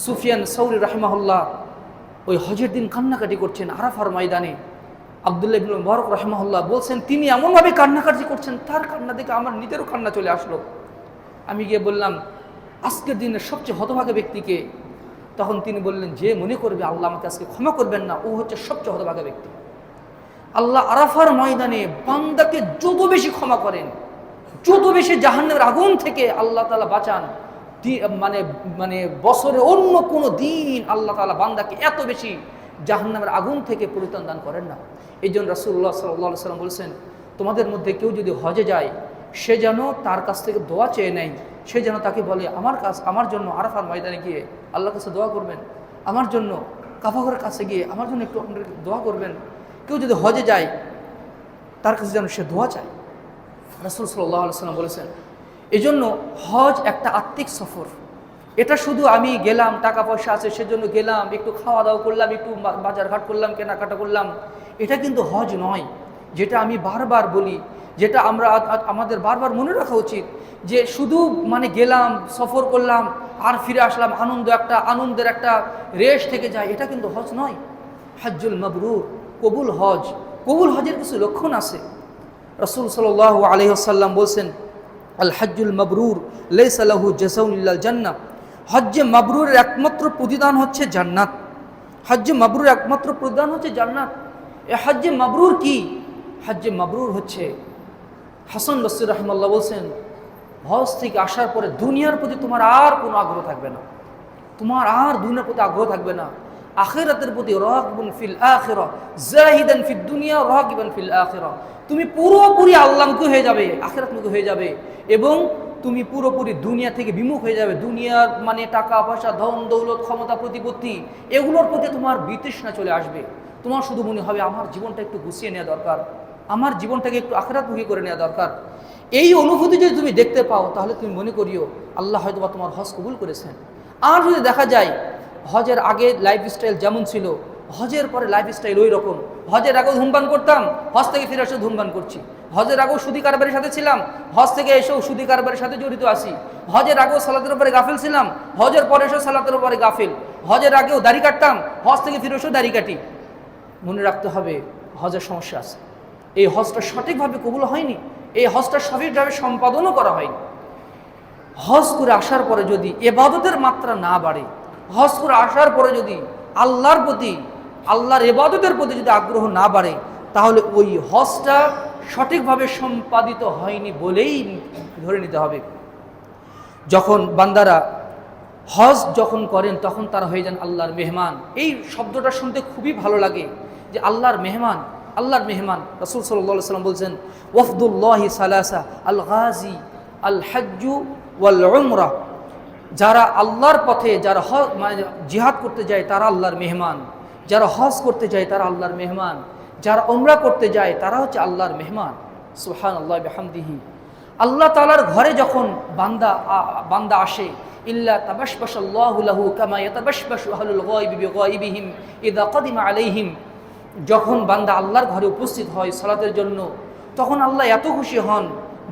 সুফিয়ান সৌরি রাহিমাহুল্লাহ ওই হজের দিন কান্নাকাটি করছেন আরাফার ময়দানে। আব্দুল্লাহ ইবনে মুবারক রাহিমাহুল্লাহ বলছেন, তিনি এমনভাবে কান্নাকাটি করছেন, তার কান্না দেখে আমার নিজেরও কান্না চলে আসলো। আমি গিয়ে বললাম, আজকের দিনের সবচেয়ে হতভাগা ব্যক্তিকে? তখন তিনি বললেন, যে মনে করবে আল্লাহ আমাকে আজকে ক্ষমা করবেন না, ও হচ্ছে সবচেয়ে হতভাগা ব্যক্তি। আল্লাহ আরাফার ময়দানে বান্দাকে যত বেশি ক্ষমা করেন, যত বেশি জাহান্নামের আগুন থেকে আল্লাহ তাআলা বাঁচান, বছরে অন্য কোনো দিন আল্লাহ তাআলা বান্দাকে এত বেশি জাহান্নামের আগুন থেকে পরিত্রাণ দান করেন না। এই জন্য রাসূলুল্লাহ সাল্লাল্লাহু আলাইহি ওয়াসাল্লাম বলেছেন, তোমাদের মধ্যে কেউ যদি হজে যায়, সে যেন তার কাছ থেকে দোয়া চেয়ে নেয়, সে যেন তাকে বলে আমার জন্য আরাফার ময়দানে গিয়ে আল্লাহর কাছে দোয়া করবেন, আমার জন্য কাবাঘরের কাছে গিয়ে আমার জন্য একটু দোয়া করবেন। কেউ যদি হজে যায়, তার কাছে যেন সে দোয়া চায়। রাসূল সাল্লাল্লাহু আলাইহি ওয়াসাল্লাম বলেছেন, এই জন্য হজ একটা আত্মিক সফর। এটা শুধু আমি গেলাম, টাকা পয়সা আছে সেজন্য গেলাম, একটু খাওয়া দাওয়া করলাম, একটু বাজারঘাট করলাম, কেনাকাটা করলাম, এটা কিন্তু হজ নয়। যেটা আমি বারবার বলি, যেটা আমাদের বারবার মনে রাখা উচিত, যে শুধু গেলাম, সফর করলাম আর ফিরে আসলাম, আনন্দের একটা রেশ থেকে যায়, এটা কিন্তু হজ নয়। হজ্জুল মাবরুর, কবুল হজের কিছু লক্ষণ আছে। রাসূল সাল্লাল্লাহু আলাইহি ওয়াসাল্লাম বলছেন, আল হজ্জুল মাবরুর লাইসা লাহু জাযাউন ইল্লাল জান্নাহ। হজ্জে মাবরুরের একমাত্র প্রতিদান হচ্ছে জান্নাত। হজ্জে মাবরুরের একমাত্র প্রতিদান হচ্ছে জান্নাত। এই হজ্জে মাবরুর কি? হজ্জে মাবরুর হচ্ছে, হাসান বসরি রাহিমাহুল্লাহ বলছেন, হজ থেকে আসার পরে দুনিয়ার প্রতি তোমার আর কোনো আগ্রহ থাকবে না, তোমার আর দুনিয়ার প্রতি আগ্রহ থাকবে না। আখিরাতের প্রতি রাগিবুন ফিল আখিরাহ জাহিদান ফিদ দুনিয়া রাগিবান ফিল আখিরাহ। তুমি পুরোপুরি আল্লাহমুখী হয়ে যাবে, আখিরাতমুখী হয়ে যাবে, এবং তুমি পুরোপুরি দুনিয়া থেকে বিমুখ হয়ে যাবে। দুনিয়ার টাকা পয়সা, ধন দৌলত, ক্ষমতা, প্রতিপত্তি, এগুলোর প্রতি তোমার বিতৃষ্ণা চলে আসবে। তোমার শুধু মনে হবে আমার জীবনটা একটু গুছিয়ে নেওয়া দরকার, আমার জীবনটাকে একটু আখিরাতমুখী করে নেওয়া দরকার। এই অনুভূতি যদি তুমি দেখতে পাও, তাহলে তুমি মনে করিও আল্লাহ হয়তো বা তোমার হজ কবুল করেছেন। আর যদি দেখা যায় হজের আগে লাইফস্টাইল যেমন ছিল, হজের পরে লাইফস্টাইল ওই রকম, হজের আগেও ধূমপান করতাম, হজ থেকে ফিরে এসেও ধূমপান করছি, হজের আগেও সুদী কারবারের সাথে ছিলাম, হজ থেকে এসেও সুদী কারবারের সাথে জড়িত আছি, হজের আগেও সালাতের উপরে গাফিল ছিলাম, হজের পরে এসেও সালাতের উপরে গাফিল, হজের আগেও দাড়ি কাটতাম, হজ থেকে ফিরে এসেও দাড়ি কাটি। মনে রাখতে হবে হজের সমস্যা আছে, এই হজটা সঠিকভাবে কবুল হয়নি, এই হজটা সঠিকভাবে সম্পাদনও করা হয়নি। হজ করে আসার পরে যদি ইবাদতের মাত্রা না বাড়ে, হজ করে আসার পরে যদি আল্লাহর ইবাদতের প্রতি যদি আগ্রহ না বাড়ে, তাহলে ওই হজটা সঠিকভাবে সম্পাদিত হয়নি বলেই ধরে নিতে হবে। যখন বান্দারা হজ যখন করেন, তখন তারা হয়ে যান আল্লাহর মেহমান। এই শব্দটা শুনতে খুবই ভালো লাগে, যে আল্লাহর মেহমান, আল্লাহর মেহমান। রাসূল সাল্লাল্লাহু আলাইহি ওয়াসাল্লাম বলছেন, ওয়াফদুল্লাহি সালাসা, আল গাজি, আল হজ্জু ওয়াল উমরা। যারা আল্লাহর পথে, যারা জিহাদ করতে যায় তারা আল্লাহর মেহমান, যারা হজ করতে যায় তারা আল্লাহর মেহমান, যারা উমরা করতে যায় তারা হচ্ছে আল্লাহর মেহমান। সুবহানাল্লাহ বিহামদিহি। আল্লাহ তাআলার ঘরে যখন বান্দা আসে, ইল্লা তাবাশবাশাল্লাহু লাহু কামা ইয়াতাবাশবাশু আহলুল গায়বি বিগায়বিহিম ইযা কাদিমা আলাইহিম। যখন বান্দা আল্লাহর ঘরে উপস্থিত হয় সালাতের জন্য, তখন আল্লাহ এত খুশি হন,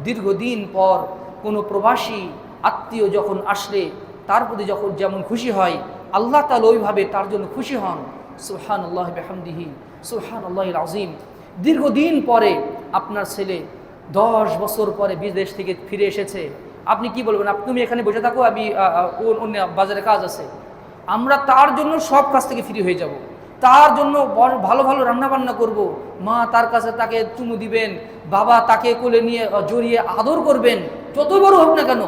দীর্ঘদিন পর কোনো প্রবাসী আত্মীয় যখন আসলে তার প্রতি যেমন খুশি হয়, আল্লাহ তাআলা ওইভাবে তার জন্য খুশি হন। সুবহানাল্লাহি বিহামদিহি সুবহানাল্লাহিল আযীম। দীর্ঘদিন পরে আপনার ছেলে 10 বছর পরে বিদেশ থেকে ফিরে এসেছে, আপনি কি বলবেন? তুমি এখানে বসে থাকো, আমি অন্য বাজারে কাজ আছে। আমরা তার জন্য সব কাজ থেকে ফ্রি হয়ে যাব, তার জন্য ভালো ভালো রান্নাবান্না করব, মা তার কাছে তাকে চুমু দিবেন, বাবা তাকে কোলে নিয়ে জড়িয়ে আদর করবেন, যত বড় হোক না কেন।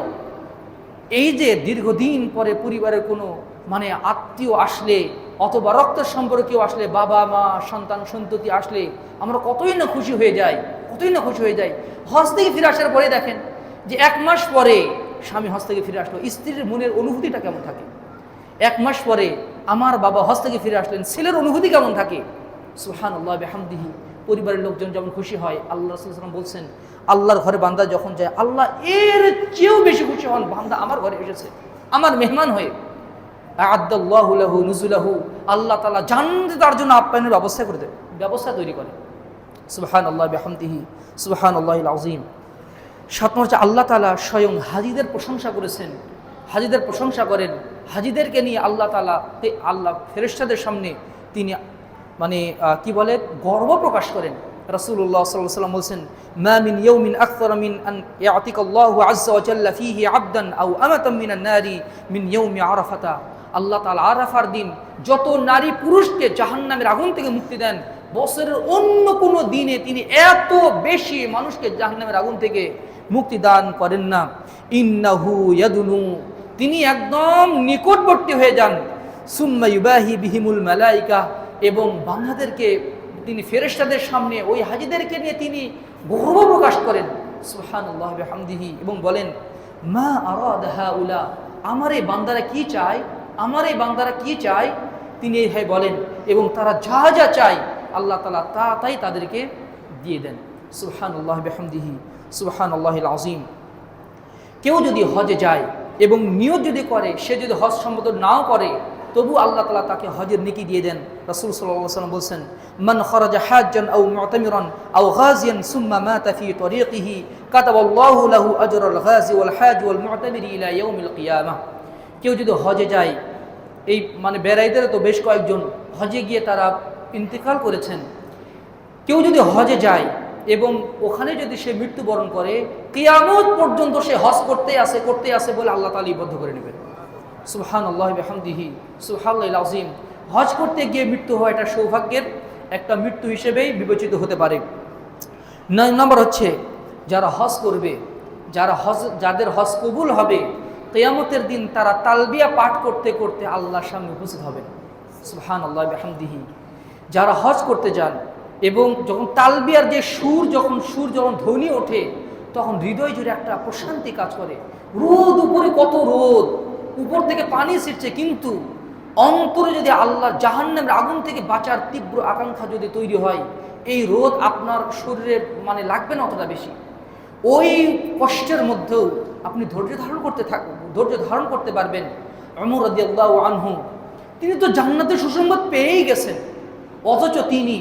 এই যে দীর্ঘদিন পরে পরিবারের কোনো মানে আত্মীয় আসলে অথবা রক্তের সম্পর্কেও আসলে, বাবা মা সন্তান সন্ততি আসলে আমরা কতই না খুশি হয়ে যাই, কতই না খুশি হয়ে যাই। হজ থেকে ফিরে আসার পরে দেখেন যে 1 মাস পরে স্বামী হজ থেকে ফিরে আসলো, স্ত্রীর মনের অনুভূতিটা কেমন থাকে? 1 মাস পরে আমার বাবা হজ থেকে ফিরে আসলেন, ছেলের অনুভূতি কেমন থাকে? সুবহানাল্লাহি বিহামদিহি। পরিবারের লোকজন যেমন খুশি হয়, আল্লাহ রাসূল সাল্লাল্লাহু আলাইহি ওয়াসাল্লাম বলছেন, আল্লাহর ঘরে বান্দা যখন যায় আল্লাহ এর চেয়েও বেশি খুশি হন, বান্দা আমার ঘরে এসেছে, আমার মেহমান হয়ে। আ'আদ্দাল্লাহু লাহু নুজুলাহু, আল্লাহ তাআলা জান্নাতে তার জন্য আপ্যায়নের ব্যবস্থা করে দেন, ব্যবস্থা তৈরি করে। সুবহানাল্লাহি বিহামদিহি সুবহানাল্লাহিল আযীম। 7 নম্বর হচ্ছে আল্লাহ তাআলা স্বয়ং হাজীদের প্রশংসা করেছেন, হাজীদের প্রশংসা করেন। হাজীদেরকে নিয়ে আল্লাহ তাআলা ফেরেশতাদের সামনে তিনি মানে কি বলে গর্ব প্রকাশ করেন। রাসূলুল্লাহ সাল্লাল্লাহু আলাইহি ওয়াসাল্লাম বলেছেন, মা মিন ইয়াউমিন আকসারা মিন আন ইয়াতিকাল্লাহু আযজা ওয়া জাল্লা ফীহি আবদান আও আমাতাম মিনান নারি মিন ইয়াউমি আরাফাতা। আল্লাহ তাআলা আরাফার দিন যত নারী পুরুষকে জাহান্নামের আগুন থেকে মুক্তি দেন, বছরের অন্য কোনো দিনে তিনি এত বেশি মানুষকে জাহান্নামের আগুন থেকে মুক্তি দান করেন না। ইন্নাহু ইয়াদুনু, তিনি একদম নিকটবর্তী হয়ে যান। সুম্মা ইউবাহি বিহিমুল মালাইকা, এবং বান্দাদেরকে তিনি ফেরেশতাদের সামনে ওই হাজীদেরকে নিয়ে তিনি গর্ব প্রকাশ করেন। সুবহানাল্লাহি বিহামদিহি, এবং বলেন, মা আরাদা হাউলা, আমার এই বান্দারা কি চায়, আমার এই বান্দারা কি চায়, তিনি এই ভাই বলেন, এবং তারা যা যা চায় আল্লাহ তাআলা তাই তাদেরকে দিয়ে দেন। সুবহানাল্লাহি বিহামদিহি সুবহানাল্লাহিল আযীম। কেউ যদি হজে যায় এবং নিয়ত যদি করে, সে যদি হজ সম্পাদন নাও করে, তবু আল্লাহ তাআলা তাকে হজের নেকি দিয়ে দেন। রাসূল সাল্লাল্লাহু আলাইহি ওয়াসাল্লাম বলেন, মান খারাজা হাজ্জান আও মুতামিরান আও গাজিয়ান সুম্মা মাতা ফি তরিকিহি কাতাবাল্লাহু লাহু আজরাল গাজি ওয়াল হাজ ওয়াল মুতামিরি ইলা ইয়াউমিল কিয়ামাহ। কেউ যদি হজে যায়, এই মানে বেড়াইদের তো বেশ কয়েকজন হজে গিয়ে তারা ইন্তেকাল করেছেন। কেউ যদি হজে যায় এবং ওখানে যদি সে মৃত্যুবরণ করে, কিয়ামত পর্যন্ত সে হজ করতে আসে বলে আল্লাহ তাআলা লিপিবদ্ধ করে নেবেন। সুবহানাল্লাহি বিহামদিহি সুবহানাল্লাহিল আযীম। হজ করতে গিয়ে মৃত্যু হয়, এটা সৌভাগ্যের একটা মৃত্যু হিসেবেই বিবেচিত হতে পারে। 9 নম্বর হচ্ছে যারা হজ করবে, যাদের হজ কবুল হবে, কিয়ামতের দিন তারা তালবিয়া পাঠ করতে করতে আল্লাহর সামনে উপস্থিত হবেন। সুবহানাল্লাহি বিহামদিহি। যারা হজ করতে যান এবং যখন তালবিয়ার যে সুর যখন ধ্বনি ওঠে, তখন হৃদয় জুড়ে একটা প্রশান্তি কাজ করে। রোদ উপরে, কত রোদ, উপর থেকে পানি ছিটছে, কিন্তু অন্তরে যদি আল্লাহর জাহান্নামের আগুন থেকে বাঁচার তীব্র আকাঙ্ক্ষা যদি তৈরি হয়, এই রোদ আপনার শরীরে মানে লাগবে না অতটা বেশি। ওই কষ্টের মধ্যেও আপনি ধৈর্য ধারণ করতে পারবেন। ওমর রাদিয়াল্লাহু আনহু, তিনি তো জান্নাতের সুসংবাদ পেয়েই গেছেন, অথচ তিনি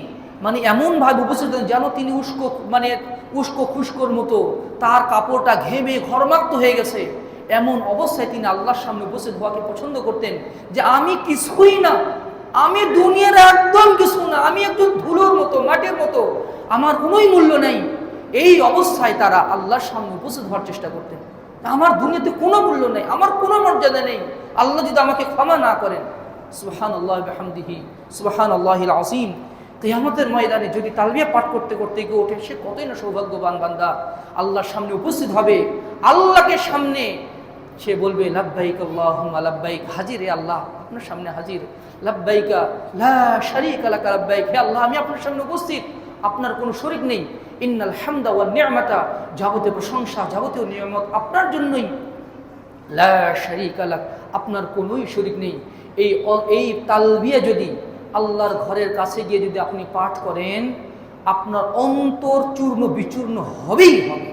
মানে এমনভাবে উপস্থিত যেন তিনি উস্কো খুস্কোর মতো, তার কাপড়টা ঘেমে ঘরমাক্ত হয়ে গেছে। এমন অবস্থায় তিনি আল্লাহর সামনে উপস্থিত হওয়াকে পছন্দ করতেন, যে আমি কিছুই না, আমি দুনিয়ার একদম কিছু না, আমি একজন ধুলোর মতো, মাটির মতো, আমার কোনোই মূল্য নেই। এই অবস্থায় তারা আল্লাহর সামনে উপস্থিত হওয়ার চেষ্টা করতেন। আমার দুনিয়াতে কোনো মূল্য নেই, আমার কোনো মর্যাদা নেই, আল্লাহ যদি আমাকে ক্ষমা না করেন। সুবহানাল্লাহি বিহামদিহি সুবহানাল্লাহিল আযীম। কিয়ামতের ময়দানে যদি তালবিয়া পাঠ করতে করতে গিয়ে ওঠে, সে কতই না সৌভাগ্যবান বান্দা, আল্লাহর সামনে উপস্থিত হবে। আল্লাহকে সামনে সে বলবে, লাব্বাইক আল্লাহুম্মা লাব্বাইক, হাজির হে আল্লাহ, আপনার সামনে হাজির। লাব্বাইকা লা শারীকা লাকা লাব্বাইক, হে আল্লাহ আমি আপনার সামনে উপস্থিত, আপনার কোনো শরীক নেই। ইন্নাল হামদা ওয়ান নি'মাতা, যাবতীয় প্রশংসা, যাবতীয় নিয়ামত আপনার জন্যই। লা শারীকা লাক, আপনার কোনোই শরীক নেই। এই তালবিয়া যদি আল্লাহর ঘরের কাছে গিয়ে যদি আপনি পাঠ করেন, আপনার অন্তর চূর্ণ বিচূর্ণ হবেই হবে।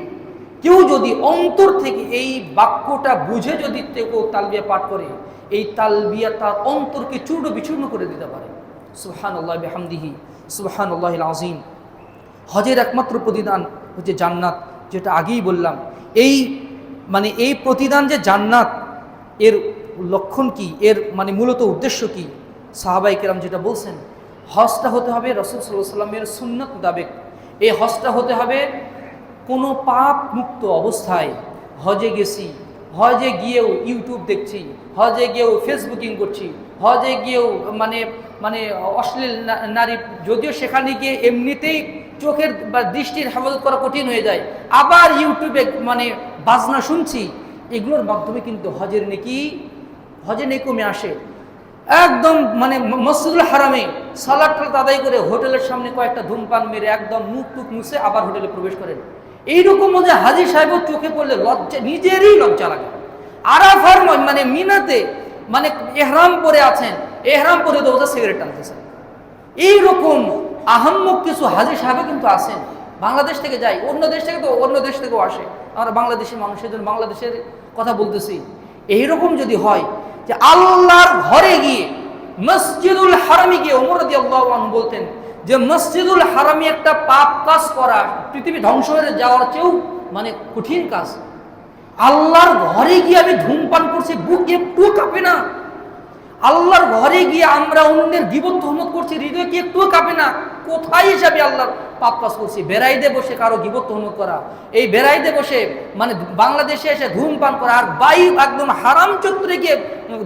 কেউ যদি অন্তর থেকে এই বাক্যটা বুঝে যদি কেউ তালবিয়া পাঠ করে, এই তালবিয়া তার অন্তরকে চূর্ণ বিচূর্ণ করে দিতে পারে। সুবহানাল্লাহি বিহামদিহি সুবহানাল্লাহিল আযীম। হজের একমাত্র প্রতিদান হচ্ছে জান্নাত, যেটা আগেই বললাম। এই প্রতিদান যে জান্নাত, এর লক্ষণ কি, এর মানে মূলত উদ্দেশ্য কি? সাহাবাই কেরাম যেটা বলছেন, হজটা হতে হবে রাসূল সাল্লাল্লাহু আলাইহি ওয়াসাল্লামের সুন্নাত মোতাবেক। এই হজটা হতে হবে কোনো পাপ মুক্ত অবস্থায়। হজে গেছি, হজে গিয়েও ইউটিউব দেখছি, হজে গিয়েও ফেসবুকিং করছি, হজে গিয়েও মানে মানে অশ্লীল নারী, যদিও সেখানে গিয়ে এমনিতেই চোখের বা দৃষ্টির হেফাজত করা কঠিন হয়ে যায়, আবার ইউটিউবে মানে বাজনা শুনছি, এগুলোর মাধ্যমে কিন্তু হজের নেকি কমে আসে। একদম মানে মসজিদুল হারামে সালাত আদায় করে হোটেলের সামনে কয়েকটা ধূমপান মেরে একদম মুখ টুক মুছে আবার হোটেলে প্রবেশ করেন। এইরকম যে হাজী সাহেবের চোখে পড়লে লজ্জা, নিজেরই লজ্জা লাগে। আরাফার মানে মিনাতে মানে এহরাম পরে আছেন, এহরাম পরে তো ওটা সিগারেট টানতেছেন। এইরকম আহাম্মক কিছু হাজী সাহেব কিন্তু আছেন, বাংলাদেশ থেকে যায়, অন্য দেশ থেকেও আসে। আমরা বাংলাদেশের মানুষের জন্য বাংলাদেশের কথা বলতেছি। এইরকম যদি হয় যে আল্লাহর ঘরে গিয়ে মসজিদুল হারামে গিয়ে, ওমর রাদিয়াল্লাহু আনহু বলতেন যে মসজিদুল হারামে একটা পাপ কাজ করা পৃথিবী ধ্বংস হয়ে যাওয়ার চেয়েও মানে কঠিন কাজ। আল্লাহর ঘরে গিয়ে আমি ধূমপান করছি, বুক একটু কাঁপে না? আল্লাহর ঘরে গিয়ে আমরা অন্যের গীবত তহমত করছি, হৃদয় কি একটু কাঁপে না? কোথায় হিসাবে আল্লাহর পাপ কাজ করছি? বেড়াইতে বসে কারো গীবত তহমত করা, এই বেড়াইতে বসে মানে বাংলাদেশে এসে ধূমপান করা, আর বাইর একদম হারাম চত্বরে গিয়ে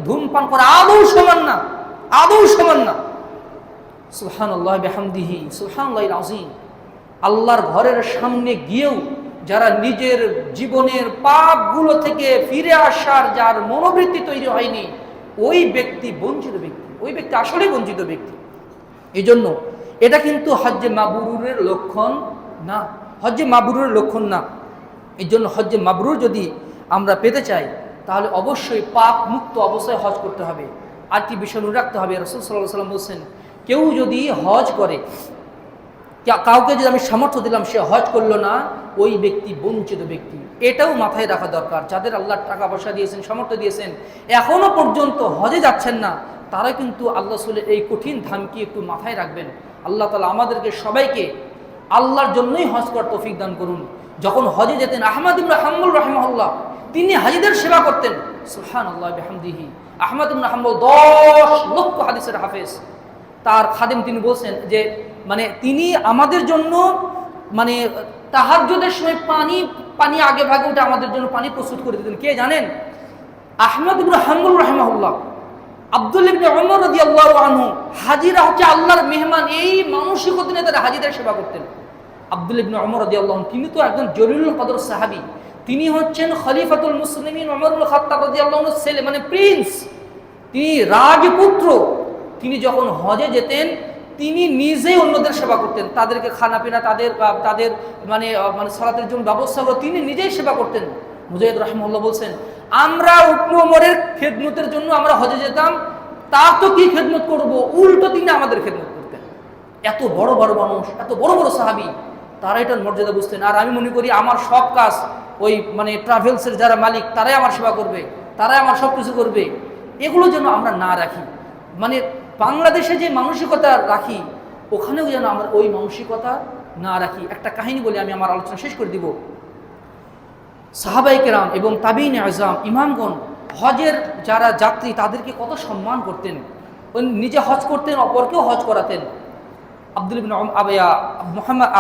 ধূমপান করা আদৌ সমান না, আদৌ সমান না। সুবহানাল্লাহ বিহামদিহি সুবহানাল্লাহিল আযীম। আল্লাহর ঘরের সামনে গিয়েও যারা নিজের জীবনের পাপগুলো থেকে ফিরে আসার যার মনোবৃত্তি তৈরি হয়নি, ওই ব্যক্তি বঞ্চিত ব্যক্তি, ওই ব্যক্তি আসলে বঞ্চিত ব্যক্তি। এই জন্য এটা কিন্তু হজ্জে মাবরুরের লক্ষণ না, হজ্জে মাবরুরের লক্ষণ না। এই জন্য হজ্জে মাবরুর যদি আমরা পেতে চাই, তাহলে অবশ্যই পাপ মুক্ত অবস্থায় হজ করতে হবে। আরেকটি বিষয় মনে রাখতে হবে, রাসূল সাল্লাল্লাহু আলাইহি ওয়াসাল্লাম বলছেন, কেউ যদি হজ করে, কাউকে যদি আমি সামর্থ্য দিলাম সে হজ করলো না, ওই ব্যক্তি বঞ্চিত ব্যক্তি। এটাও মাথায় রাখা দরকার। যাদের আল্লাহ টাকা পয়সা দিয়েছেন, সামর্থ্য দিয়েছেন, এখনো পর্যন্ত হজে যাচ্ছেন না, তারা কিন্তু আল্লাহ রাসূলের এই কঠিন ধামকে একটু মাথায় রাখবেন। আল্লাহ তাআলা আমাদেরকে সবাইকে আল্লাহর জন্যই হজ করার তৌফিক দান করুন। যখন হজে যেতেন আহমদ ইবনে হাম্বল রাহিমাহুল্লাহ, তিনি হাজীদের সেবা করতেন। সুবহানাল্লাহ বিহামদিহি। আহমদ ইবনে হাম্বল 10 লক্ষ হাদিসের হাফেজ। তার খাদেম তিনি বলছেন যে মানে তিনি আমাদের জন্য মানে তাহাজ্জুদের সময় পানি আগে ভাগে উঠে আমাদের জন্য পানি প্রস্তুত করে দিতেন। কে জানেন? আহমদ ইবনে হাম্বল রাহিমাহুল্লাহ। আব্দুল্লাহ ইবনে ওমর রাদিয়াল্লাহু আনহু, হাজীরা হচ্ছে আল্লাহর মেহমান, এই মানসিকতা নিয়ে তারা হাজীদের সেবা করতেন। আব্দুল্লাহ ইবনে ওমর রাদিয়াল্লাহু আনহু তিনি তো একজন জলিলুল কদর সাহাবী, তিনি হচ্ছেন খলিফাতুল মুসলিমিন ওমর ইবনে খাত্তাব রাদিয়াল্লাহু আনহুর ছেলে, মানে প্রিন্স, তিনি রাজপুত্র। তিনি যখন হজে যেতেন, তিনি নিজেই অন্যদের সেবা করতেন, তাদেরকে খানা পিনা, তাদের মানে সালাতের জন্য ব্যবস্থা করে তিনি নিজেই সেবা করতেন। মুজাহিদ রাহিমাহুল্লাহ বলছেন, আমরা ইবনে ওমরের খেদমতের জন্য আমরা হজে যেতাম, তা তো কি খেদমত করব, উল্টো তিনি আমাদের খেদমত করতেন। এত বড় বড় মানুষ, এত বড় বড় সাহাবী, তারা এটার মর্যাদা বুঝতেন। আর আমি মনে করি আমার সব কাজ ওই মানে ট্রাভেলসের যারা মালিক, তারাই আমার সেবা করবে, তারাই আমার সব কিছু করবে, এগুলো যেন আমরা না রাখি। মানে বাংলাদেশে যে মানসিকতা রাখি, ওখানেও যেন আমরা ওই মানসিকতা না রাখি। একটা কাহিনী বলে আমি আমার আলোচনা শেষ করে দিব। সাহাবায়ে কেরাম এবং তাবিঈন আযম, ইমামগণ হজের যারা যাত্রী তাদেরকে কত সম্মান করতেন, নিজে হজ করতেন, অপরকেও হজ করাতেন।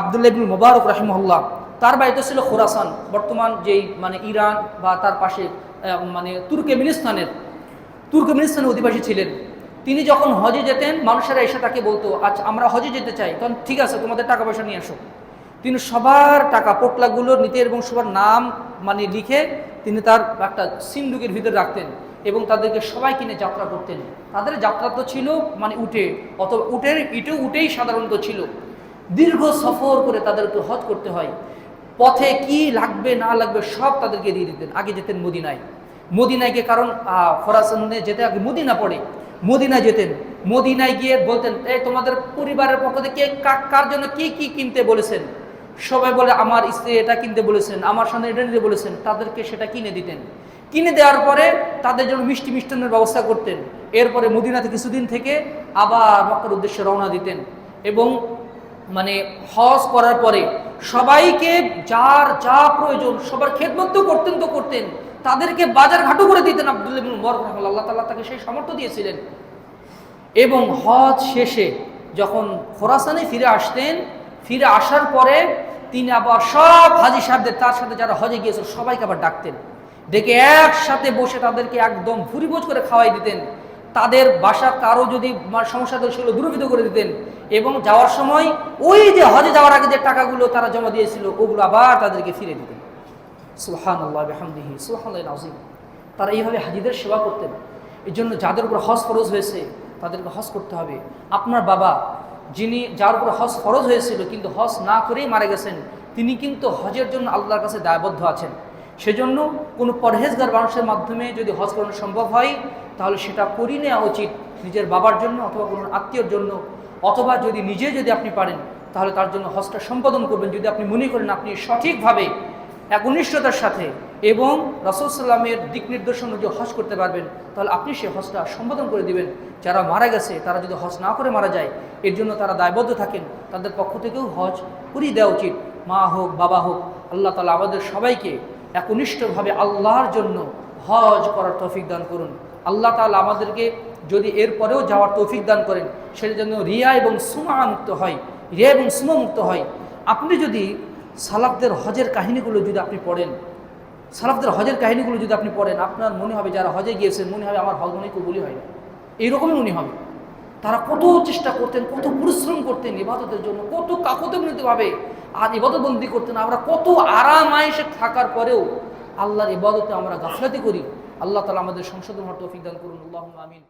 আব্দুল্লাহ ইবনে মুবারক রাহিমাহুল্লাহ, তার বাড়িতে ছিল খোরাসান, বর্তমান যেই মানে ইরান বা তার পাশে মানে তুর্কমেনিস্তানের অধিবাসী ছিলেন। তিনি যখন হজে যেতেন, মানুষেরা এসে তাকে বলতো, আচ্ছা আমরা হজে যেতে চাই, তখন ঠিক আছে তোমাদের টাকা পয়সা নিয়ে আসো। তিনি সবার টাকা পোটলাগুলো নিতেন এবং সবার নাম মানে লিখে তিনি তার একটা সিন্দুকের ভিতরে রাখতেন এবং তাদেরকে সবাই কিনে যাত্রা করতেন। তাদের যাত্রা তো ছিল মানে উটেই সাধারণত ছিল। দীর্ঘ সফর করে তাদেরকে হজ করতে হয়, পথে কি লাগবে না লাগবে সব তাদেরকে দিয়ে দিতেন। আগে যেতেন মদিনায় গিয়ে, কারণ খোরাসানে যেতে আগে মদিনা পড়ে, মদিনায় যেতেন। মদিনায় গিয়ে বলতেন, এই তোমাদের পরিবারের পক্ষ থেকে কার জন্য কি কি কিনতে বলেছেন? সবাই বলে আমার স্ত্রী এটা কিনতে বলেছেন, আমার সঙ্গে এটা নিতে বলেছেন। তাদেরকে সেটা কিনে দিতেন। কিনে দেওয়ার পরে তাদের জন্য মিষ্টান্নের ব্যবস্থা করতেন। এরপরে মদিনাতে কিছুদিন থেকে আবার মক্কার উদ্দেশ্যে রওনা দিতেন এবং মানে হজ করার পরে সবাইকে যার যা প্রয়োজন সবার খেদমত তো করতেন, তাদেরকে বাজার ঘাটও করে দিতেন। আব্দুল্লাহ ইবনে মুবারক রাহিমাহুল্লাহ, আল্লাহ তাআলা তাকে সেই সামর্থ্য দিয়েছিলেন। এবং হজ শেষে যখন খোরাসানে ফিরে আসতেন, ফিরে আসার পরে তিনি আবার সব হাজি সাহেবদের, তার সাথে যারা হজে গিয়েছিল সবাইকে আবার ডাকতেন, ডেকে একসাথে বসে তাদেরকে একদম ভুরিভোজ করে খাওয়াই দিতেন। তাদের বাসা কারো যদি সমস্যা ছিল দূরীভূত করে দিতেন, এবং যাওয়ার সময় ওই যে হজে যাওয়ার আগে যে টাকাগুলো তারা জমা দিয়েছিল ওগুলো আবার তাদেরকে ফিরে দিতেন। সুবহানাল্লাহ বিহামদিহি সুবহানাল্লাহিল আযীম। তারা এইভাবে হাজিদের সেবা করতেন। এই জন্য যাদের উপর হজ ফরজ হয়েছে তাদেরকে হজ করতে হবে। আপনার বাবা যার উপর হজ ফরজ হয়েছিল কিন্তু হজ না করেই মারা গেছেন, তিনি কিন্তু হজের জন্য আল্লাহর কাছে দায়বদ্ধ আছেন। সেজন্য কোনো পরহেজগার মানুষের মাধ্যমে যদি হজ করানো সম্ভব হয় তাহলে সেটা করে নেওয়া উচিত, নিজের বাবার জন্য অথবা কোনো আত্মীয়র জন্য, অথবা যদি আপনি পারেন তাহলে তার জন্য হজটা সম্পাদন করবেন। যদি আপনি মনে করেন আপনি সঠিকভাবে একনিষ্ঠতার সাথে এবং রাসূল সাল্লামের দিক নির্দেশন অনুযায়ী হজ করতে পারবেন তাহলে আপনি সেই হজটা সম্পাদন করে দিবেন। যারা মারা গেছে তারা যদি হজ না করে মারা যায়, এর জন্য তারা দায়বদ্ধ থাকেন, তাদের পক্ষ থেকেও হজ করিয়ে দেওয়া উচিত। মা হোক বাবা হোক, আল্লাহ তাআলা আমাদের সবাইকে একনিষ্ঠভাবে আল্লাহর জন্য হজ করার তৌফিক দান করুন। আল্লাহ তাআলা আমাদেরকে যদি এর পরেও যাওয়ার তৌফিক দান করেন, সেটা যেন রিয়া এবং সুমা মুক্ত হয়, রিয়া এবং সুমা মুক্ত হয়। আপনি যদি সালাফদের হজের কাহিনীগুলো যদি আপনি পড়েন, আপনার মনে হবে যারা হজে গিয়েছেন মনে হবে আমার হজ মনে কবুলই হয় না, এইরকমই মনে হবে। তারা কত চেষ্টা করতেন, কত পরিশ্রম করতেন ইবাদতের জন্য, কত কাকুতিমিনতিভাবে আর ইবাদতবন্দি করতেন। আমরা কত আরাম আয়েশে থাকার পরেও আল্লাহর ইবাদতে আমরা গাফলাতি করি। আল্লাহ তাআলা আমাদের সংশোধন হওয়ার তৌফিক দান করুন। আল্লাহুম্মা আমিন।